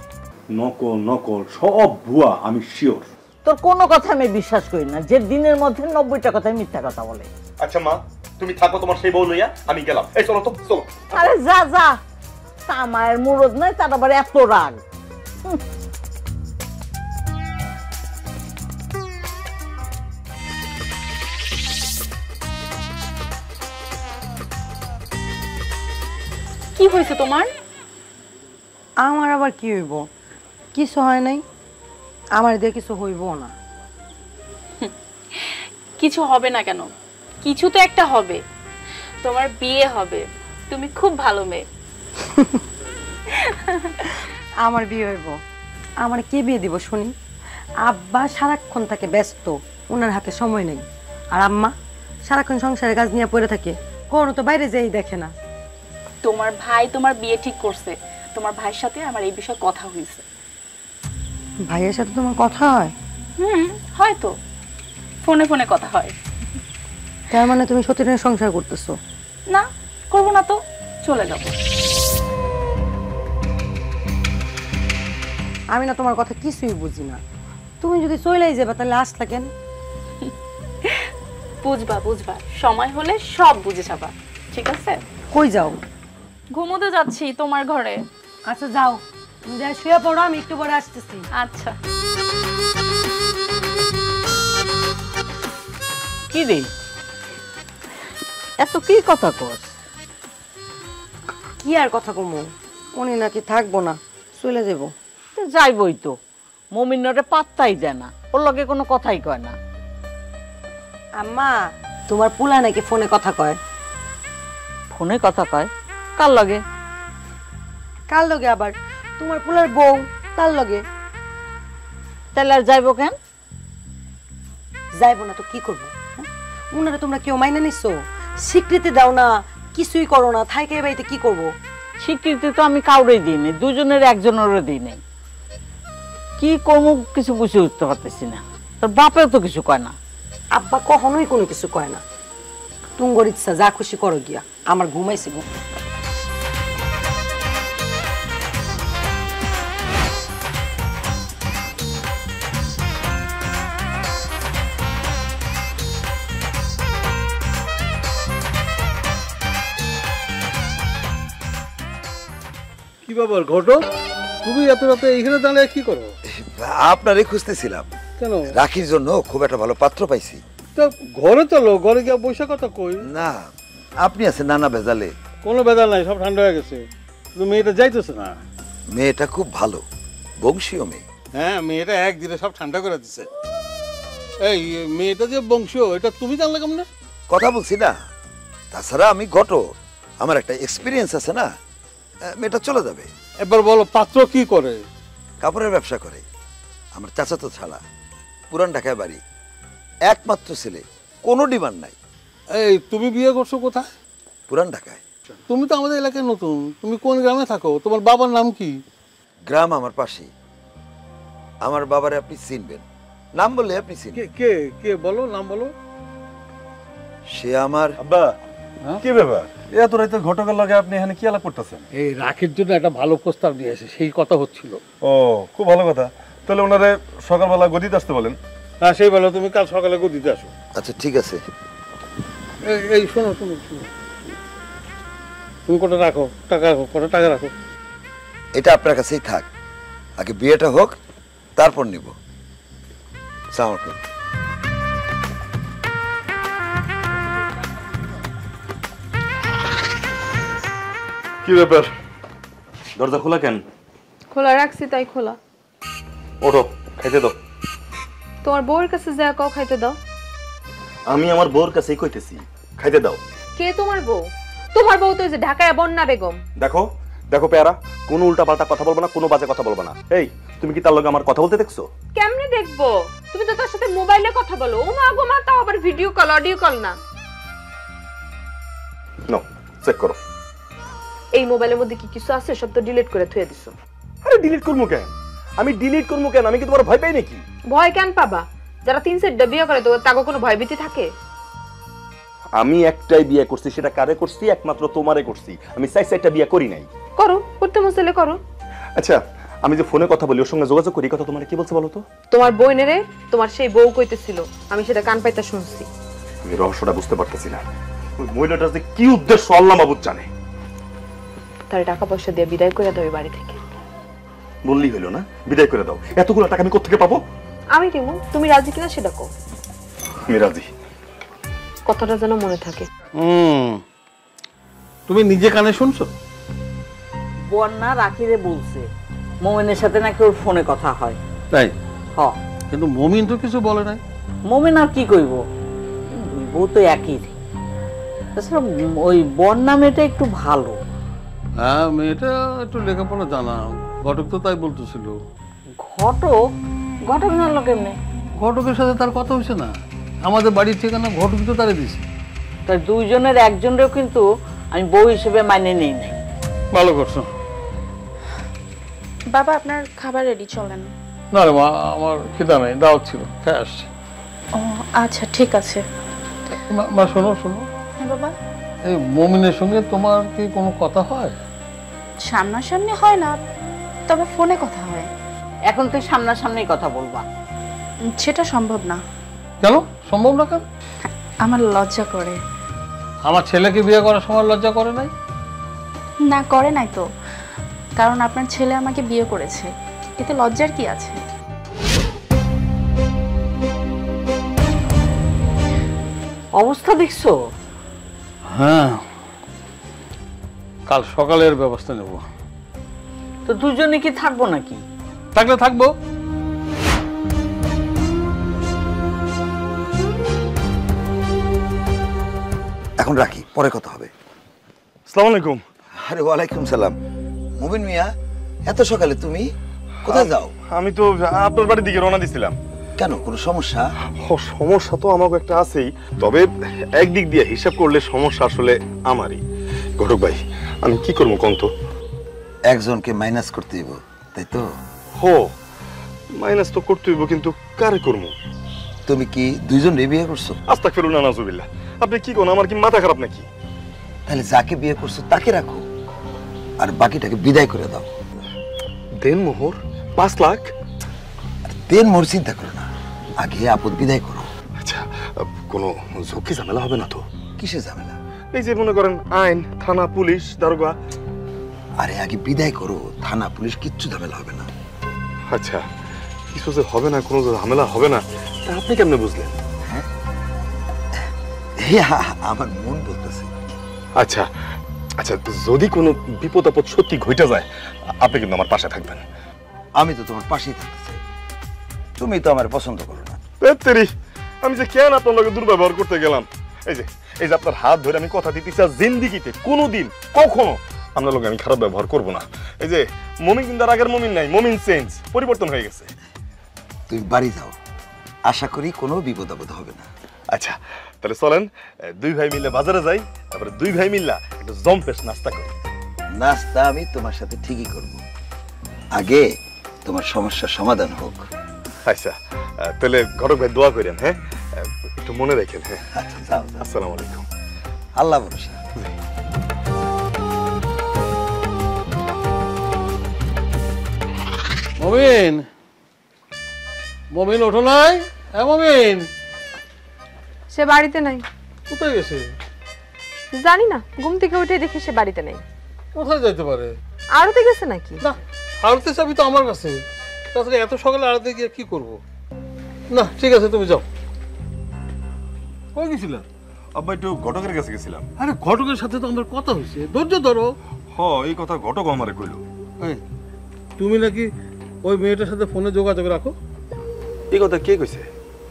নকল নকল সব ভুয়া, আমি শিওর। তোর কোনো কথা আমি বিশ্বাস করি না, যে দিনের মধ্যে 90টা কথাই মিথ্যা কথা বলে। আচ্ছা মা তুমি থাকো তোমার সেই বউ লইয়া, আমি গেলাম। এই চলো তো চলো। আরে যা যা, তা মায়ের মুরদ নাই, তার আবার এত রাগ। কি হয়েছে তোমার? আমার আবার কি হইব? কিছু হয় নাই, আমার দিয়ে কিছু হইব না। কিছু হবে না কেন? কিছু তো একটা হবে। তোমার বিয়ে হবে, তুমি খুব ভালো মেয়ে। আমার বিয়ে হইব, আমার কে বিয়ে দিব শুনি? আব্বা সারাক্ষণ থাকে ব্যস্ত, ওনার হাতে সময় নেই। আর আম্মা সারাক্ষণ সংসারের কাজ নিয়ে পড়ে থাকে, কোনো তো বাইরে যেই দেখে না। তোমার ভাই তোমার বিয়ে ঠিক করছে, তোমার ভাইয়ের সাথে আমার এই বিষয়ে কথা হয়েছে। ভাইয়ের সাথে তোমার কথা হয়? হয়তো ফোনে ফোনে কথা হয়। তার মানে তুমি সতীনের সংসার করতেছো? না, করবো না তো, চলে যাব। আমি না তোমার কথা কিছুই বুঝি না। তুমি যদি চলেই যাবে তাহলে আসলা কেন? বুঝবা বুঝবা, সময় হলে সব বুঝে যাবা, ঠিক আছে? কই যাও? ঘুমোতে যাচ্ছি তোমার ঘরে। আচ্ছা যাও, তুমি যাই শুয়ে পড়ো, আমি একটু পরে আসতেছি। আচ্ছা। কি রে, এত কি কথা কস? কি আর কথা কমো, উনি নাকি থাকবো না, চলে যাবো। তো যাইবই তো, মমিনরে পাত্তাই দেয় না, ওর লগে কোনো কথাই কয় না। আম্মা তোমার পোলা নাকি ফোনে কথা কয়? ফোনে কথা কয়? কার লগে? কার লগে আবার? তোমার পোলার বউ, তার লগে। তাহলে আর যাইবো কেন? যাইবো না তো কি করবো? উনারে তোমরা কেউ মাইনা নিছো? স্বীকৃতি দাও না, কিছুই করো না, থাইকে বাড়িতে কি করবো? স্বীকৃতি তো আমি কাউরেই দিই নাই, দুজনের একজনেরও দিই নাই। কি করবো কিছু বুঝে উঠতে পারতেছি না। তোর বাপেও তো কিছু কয় না। আব্বা কখনোই কোনো কিছু কয় না। তুঙ্গর ইচ্ছা, যা খুশি করো গিয়া, আমার ঘুমাইছি ঘুম। কি ব্যাপার ঘটক, তুমি এত রাতে এইখানে দাঁড়িয়ে কি করো? আপনারই খুঁজতেছিলাম। কেন? রাখির জন্য খুব একটা ভালো পাত্র পাইছি। তো ঘরে চলো, ঘরে গিয়ে বসে কথা কই। না, আপনি আছেন নানা ভেজালে। কোনো বেদাল নাই, সব ঠান্ডা হয়ে গেছে। কিন্তু মেয়েটা যাইতেছে না। মেয়েটা খুব ভালো, বংশীয় মেয়ে। হ্যাঁ, মেয়েটা একদিনে সব ঠান্ডা করে দিছে। এই মেয়েটা যে বংশীয়, এটা তুমি জানলে কেমন? কথা বলছি না, তাছাড়া আমি ঘটক, আমার একটা এক্সপিরিয়েন্স আছে না। মেয়েটা চলে যাবে। এবার বলো পাত্র কি করে? কাপড়ের ব্যবসা করে। আমার চাচাতো ছাড়া, পুরান ঢাকায় বাড়ি, একমাত্র ছেলে, কোনো ডিমান্ড নাই। এই তুমি বিয়ে করছো কোথায়? পুরান ঢাকায়। তুমি তো আমাদের এলাকায় নতুন, তুমি কোন গ্রামে থাকো? তোমার বাবার নাম কি? গ্রাম আমার পাশেই। আমার বাবারে আপনি চিনবেন, নাম বললে আপনি কে চিনবেন। কে কে বলো, নাম বলো। সে আমার আব্বা কি ব্যাপার এত রাতে ঘটকের লগে আপনি এখানে কি আলাপ করতেছেন? এই রাখির জন্য একটা ভালো প্রস্তাব নিয়ে এসে সেই কথা হচ্ছিল। ও খুব ভালো কথা। তাহলে ওনারে সকালবেলা গদিতে আসতে বলেন। হ্যাঁ, সেই বলো, তুমি কাল সকালে গদিতে আসো। আচ্ছা ঠিক আছে। এই শোনো শোনো শোনো, তুমি কটা রাখো, টাকা রাখো, কটা টাকা রাখো। এটা আপনার কাছেই থাক, আগে বিয়েটা হোক, তারপর নিব। সালাম আলাইকুম। কি ব্যাপার দরজা খোলা কেন? খোলা রাখছি তাই খোলা। ওঠো, খাইতে দাও। তোমার বউয়ের কাছে যা কও খাইতে দাও। আমি আমার বউর কাছেই কইতেছি, খাইতে দাও। কে তোমার বউ? তোমার বউ তো এই যে ঢাকায় বন্যা বেগম। দেখো দেখো পেয়ারা, কোনো উল্টা পাল্টা কথা বলবো না, কোনো বাজে কথা বলবো না। এই তুমি কি তার লগে আমার কথা বলতে দেখছো? কেমনে দেখবো? তুমি তো তার সাথে মোবাইলে কথা বলো। ও মা গো মা, তাও আবার ভিডিও কল, অডিও কল না। নাও চেক করো। এই মোবাইলের মধ্যে কি কিছু আছে? সব তো ডিলিট করে থুয়ে দিছো। আরে ডিলিট করবো কেন? আমি ডিলিট করবো কেন? আমি কি তোমার ভয় পাই নাকি? ভয় কেন পাবা? যারা 3-4টা বিয়ে করে তো তাকে কোনো ভয়ভীতি থাকে? আমি একটাই বিয়ে করছি, সেটা কারে করছি? একমাত্র তোমারে করছি। আমি 4-4টা বিয়ে করি নাই। করো, করতে মসলে করো। আচ্ছা, আমি যে ফোনে কথা বলি, ওর সঙ্গে যোগাযোগ করি, কথা তোমার কি বলছে বলো তো? তোমার বোনেরে তোমার সেই বউ কইতেছিল, আমি সেটা কান পাইতা শুনছি। আমি রহস্যটা বুঝতে পারতেছি না। ওই মহিলাটার যে কি উদ্দেশ্য আল্লাহ মাবুদ জানে। তার টাকা পয়সা দিয়ে বিদায় করে দাও এই বাড়ি থেকে। বললেই হলো না, বিদায় করে দাও। এতগুলো টাকা আমি কোত্থেকে পাবো? আমি কেমন, তুমি রাজি কিনা সেটা কও। আমি রাজি। কথাটা যেন মনে থাকে। তুমি নিজে কানে শুনছো? বন্যা রাকিরে বলছে মোমেনের সাথে নাকি ওর ফোনে কথা হয়। তাই? হ। কিন্তু মমিন তো কিছু বলে নাই। মোমেন আর কি কইব, দুই বউ তো একই। তাছাড়া ওই বন্যা মেয়েটা একটু ভালো। হ্যাঁ, মেয়েটা একটু লেখাপড়া জানা। ঘটক তো তাই বলতেছিল। ঘটক? ঘটক জানলো কেমনে? ঘটকের সাথে তার কথা হয়েছে না? আমাদের বাড়ির ঠিকানা ঘটক তো তারে দিছে। তাই দুইজনের একজনেরও কিন্তু আমি বউ হিসেবে মানে নেই নাই। ভালো করছো। বাবা আপনার খাবার রেডি, চলেন। না রে মা, আমার খিদা নেই, দাওয়াত ছিল, খেয়ে আসছি। ও আচ্ছা ঠিক আছে। মা শোনো শোনো, হ্যাঁ বাবা। এই মমিনের সঙ্গে তোমার কি কোনো কথা হয়? সামনাসামনি হয় না, তবে ফোনে কথা হয়। এখন তুই সামনাসামনি কথা বলবা? সেটা সম্ভব না। কেন সম্ভব না? কেন? আমার লজ্জা করে। আমার ছেলেকে বিয়ে করার সময় লজ্জা করে নাই? না করে নাই তো, কারণ আপনার ছেলে আমাকে বিয়ে করেছে, এতে লজ্জার কি আছে? অবস্থা দেখছো? হ্যাঁ, কাল সকালের ব্যবস্থা নেব। তো দুজনে কি থাকবো নাকি? থাকলে থাকবো। এখন রাখি, পরে কথা হবে। আসসালামু আলাইকুম। আরে ওয়ালাইকুম সালাম। মুবিন মিয়া, এত সকালে তুমি কোথায় যাও? আমি তো আপনার বাড়ির দিকে রওনা দিছিলাম। কেন, কোনো সমস্যা? সমস্যা তো আমাকে একটা আছেই, তবে একদিক দিয়ে হিসাব করলে সমস্যা আসলে আমারই। ঘটক ভাই, আমি কি করবো কোন তো? একজনকে মাইনাস করতে দিব, তাই তো? হো, মাইনাস তো করতে হইব, কিন্তু কারে করবো? তুমি কি দুইজন বিয়ে করছো? আস্তাগফিরুল্লাহ, নাউজুবিল্লাহ। আপনি কি কোন, আমার কি মাথা খারাপ নাকি? তাহলে যাকে বিয়ে করছো তাকে রাখো, আর বাকিটাকে বিদায় করে দাও। দেন মোহর 5 লাখ? দেন মোর চিন্তা করো না, আগে আপদ বিদায় করো। আচ্ছা, কোনো ঝুঁকি ঝামেলা হবে না তো? কিসে ঝামেলা? এই যে মনে করেন আইন, থানা, পুলিশ, দারোগা। আরে আগে বিদায় করো, থানা পুলিশ কিচ্ছু ঝামেলা হবে না। আচ্ছা, কিছু যে হবে না, কোনো ঝামেলা হবে না, তা আপনি কেমনে বুঝলেন? আমার মন বলতেছে। আচ্ছা আচ্ছা, যদি কোনো বিপদ আপদ সত্যি ঘটে যায়, আপনি কিন্তু আমার পাশে থাকবেন। আমি তো তোমার পাশেই থাকতে চাই, তুমি তো আমার পছন্দ করো না। তেরি, আমি যে কেন আপনার লগে দুর্ব্যবহার করতে গেলাম? এই যে আপনার হাত ধরে আমি কথা দিতেছি, জিন্দিগিতে কোনোদিন কখনো আপনার লগে আমি খারাপ ব্যবহার করব না। এই যে মমিন কিন্তু আর আগের মমিন নাই, মমিন চেঞ্জ, পরিবর্তন হয়ে গেছে। তুমি বাড়ি যাও, আশা করি কোনো বিপদ আপদ হবে না। আচ্ছা, তাহলে চলেন দুই ভাই মিলে বাজারে যাই, তারপরে দুই ভাই মিল্লা একটু জম্পেশ নাস্তা করি। নাস্তা আমি তোমার সাথে ঠিকই করব, আগে তোমার সমস্যার সমাধান হোক। আচ্ছা, তাহলে ঘটক ভাই দোয়া করেন, হ্যাঁ একটু মনে রাখেন। হ্যাঁ, আচ্ছা যাও যাও। আসসালামু আলাইকুম। আল্লাহ ভরসা। মমিন, মমিন ওঠো নাই? হ্যাঁ মমিন, সে বাড়িতে নাই। কোথায় গেছে? জানি না, ঘুম থেকে উঠে দেখি সে বাড়িতে নেই। কোথায় যাইতে পারে? আরতে গেছে নাকি? না, আরতে চাবি তো আমার কাছে। তাছাড়া এত সকালে আরতে গিয়ে কি করব? না ঠিক আছে, তুমি যাও। কই গেছিলা? আব্বা একটু ঘটকের কাছে গেছিলাম। আরে ঘটকের সাথে তো আমার কথা হয়েছে, ধৈর্য ধরো। হ, এই কথা ঘটক আমারে কইলো। এই, তুমি নাকি ওই মেয়েটার সাথে ফোনে যোগাযোগ রাখো? এই কথা কে কইছে?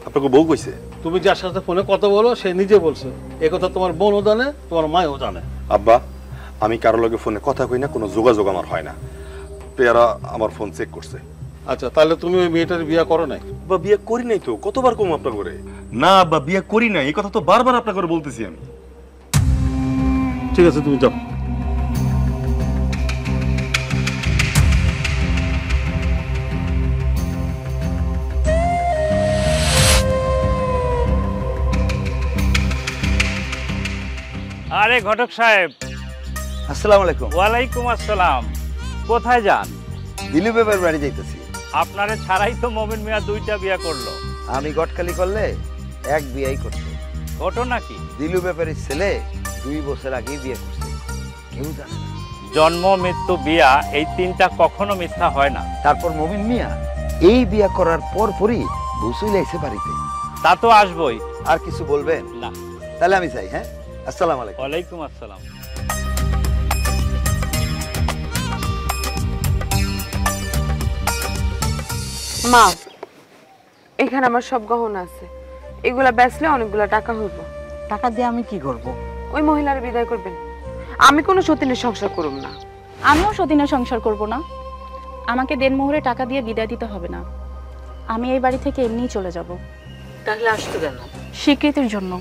আপনাকে বউ কইছে? তুমি যার সাথে ফোনে কথা বলো সে নিজে বলছে। এ কথা তোমার বোনও জানে, তোমার মায়ও জানে। আব্বা, আমি কারো লগে ফোনে কথা কই না, কোনো যোগাযোগ আমার হয় না। পেয়ারা আমার ফোন চেক করছে। আচ্ছা, তাহলে তুমি ওই মেয়েটার বিয়ে করো নাই? বা বিয়ে করি নাই তো, কতবার কম আপনার করে? না আব্বা, বিয়ে করি নাই, এই কথা তো বারবার আপনার করে বলতেছি আমি। ঠিক আছে, তুমি যাও। আরে ঘটক সাহেব, আসসালামু আলাইকুম। ওয়ালাইকুম আসসালাম। কোথায় যান? দিলু বেবার বাড়ি যাইতেছি। আপনারে ছাড়াই তো মমিন মিয়া 2টা বিয়ে করলো। আমি গটকালি করলে এক বিয়েই করতে। ঘটনা কি? দিলু ব্যাপারের ছেলে 2 বছর আগেই বিয়ে করছে, কেউ জানে না। জন্ম, মৃত্যু, বিয়া এই 3টা কখনো মিথ্যা হয় না। তারপর মমিন মিয়া এই বিয়ে করার পরই বসুই লাইছে বাড়িতে। তা তো আসবই। আর কিছু বলবেন? না। তাহলে আমি যাই। হ্যাঁ, আসসালামু আলাইকুম। ওয়ালাইকুম আসসালাম। মা, এখানে আমার সব গহনা আছে, এগুলা বেচলে অনেকগুলা টাকা হইব। টাকা দিয়ে আমি কি করব? ওই মহিলার বিদায় করবেন। আমি কোনো সতীনের সংসার করব না। আমিও সতীনের সংসার করব না। আমাকে দেনমোহরে টাকা দিয়ে বিদায় দিতে হবে না। আমি এই বাড়ি থেকে এমনিই চলে যাব। তাহলে আসতো কেন? স্বীকৃতির জন্য,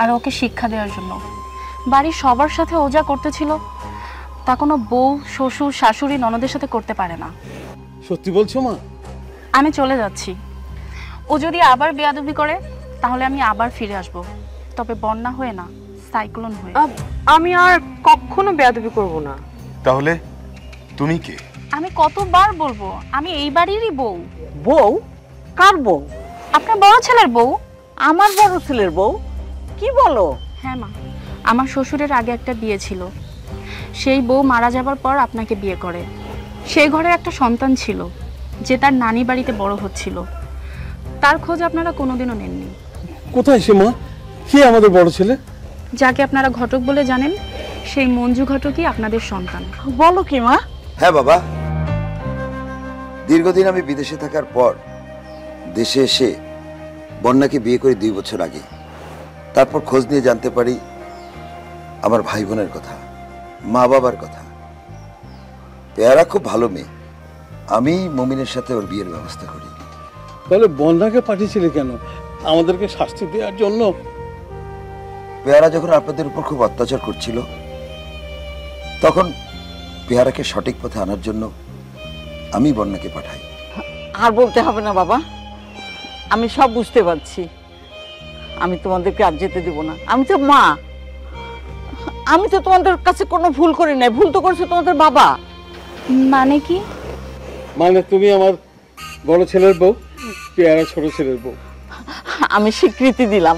আর ওকে শিক্ষা দেওয়ার জন্য। বাড়ির সবার সাথে ও যা করতেছিল তা কোনো বউ, শ্বশুর, শাশুড়ি, ননদের সাথে করতে পারে না। সত্যি বলছো মা? আমি চলে যাচ্ছি। ও যদি আবার বেয়াদবি করে তাহলে আমি আবার ফিরে আসব, তবে বন্যা হয়ে না, সাইক্লোন হয়ে। আমি আর কখনো বেয়াদবি করব না। তাহলে তুমি কে? আমি কতবার বলবো আমি এই বাড়িরই বউ। বউ? কার বউ? আপনার বড় ছেলের বউ। আমার বড় ছেলের বউ? কি বলো? হ্যাঁ মা, আমার শ্বশুরের আগে একটা বিয়ে ছিল। সেই বউ মারা যাবার পর আপনাকে বিয়ে করে। সেই ঘরে একটা সন্তান ছিল যে তার নানি বাড়িতে বড় হচ্ছিল। তার খোঁজ আপনারা কোনোদিনও নেননি। কোথায় সে মা? কে আমাদের বড় ছেলে? যাকে আপনারা ঘটক বলে জানেন, সেই মঞ্জু ঘটকই আপনাদের সন্তান। বলো কি মা? হ্যাঁ বাবা, দীর্ঘদিন আমি বিদেশে থাকার পর দেশে এসে বন্যাকে বিয়ে করি 2 বছর আগে। তারপর খোঁজ নিয়ে জানতে পারি আমার ভাই বোনের কথা, মা বাবার কথা। পেয়ারা খুব ভালো মেয়ে। আমি মমিনের সাথে ওর বিয়ের ব্যবস্থা করি। তাহলে বন্যাকে পাঠিয়েছিলে কেন? আমাদেরকে শাস্তি দেওয়ার জন্য? পেয়ারা যখন আপনাদের উপর খুব অত্যাচার করছিল, তখন পেয়ারাকে সঠিক পথে আনার জন্য আমি বন্যাকে পাঠাই। আর বলতে হবে না বাবা, আমি সব বুঝতে পারছি। আমি তোমাদেরকে আর যেতে দেব না। আমি তো মা, আমি তো তোমাদের কাছে কোনো ভুল করি নাই। ভুল তো করেছে তোমাদের বাবা। মানে কি? মানে তুমি আমার বড় ছেলের বউ, পেয়ারা ছোট ছেলের বউ। আমি স্বীকৃতি দিলাম।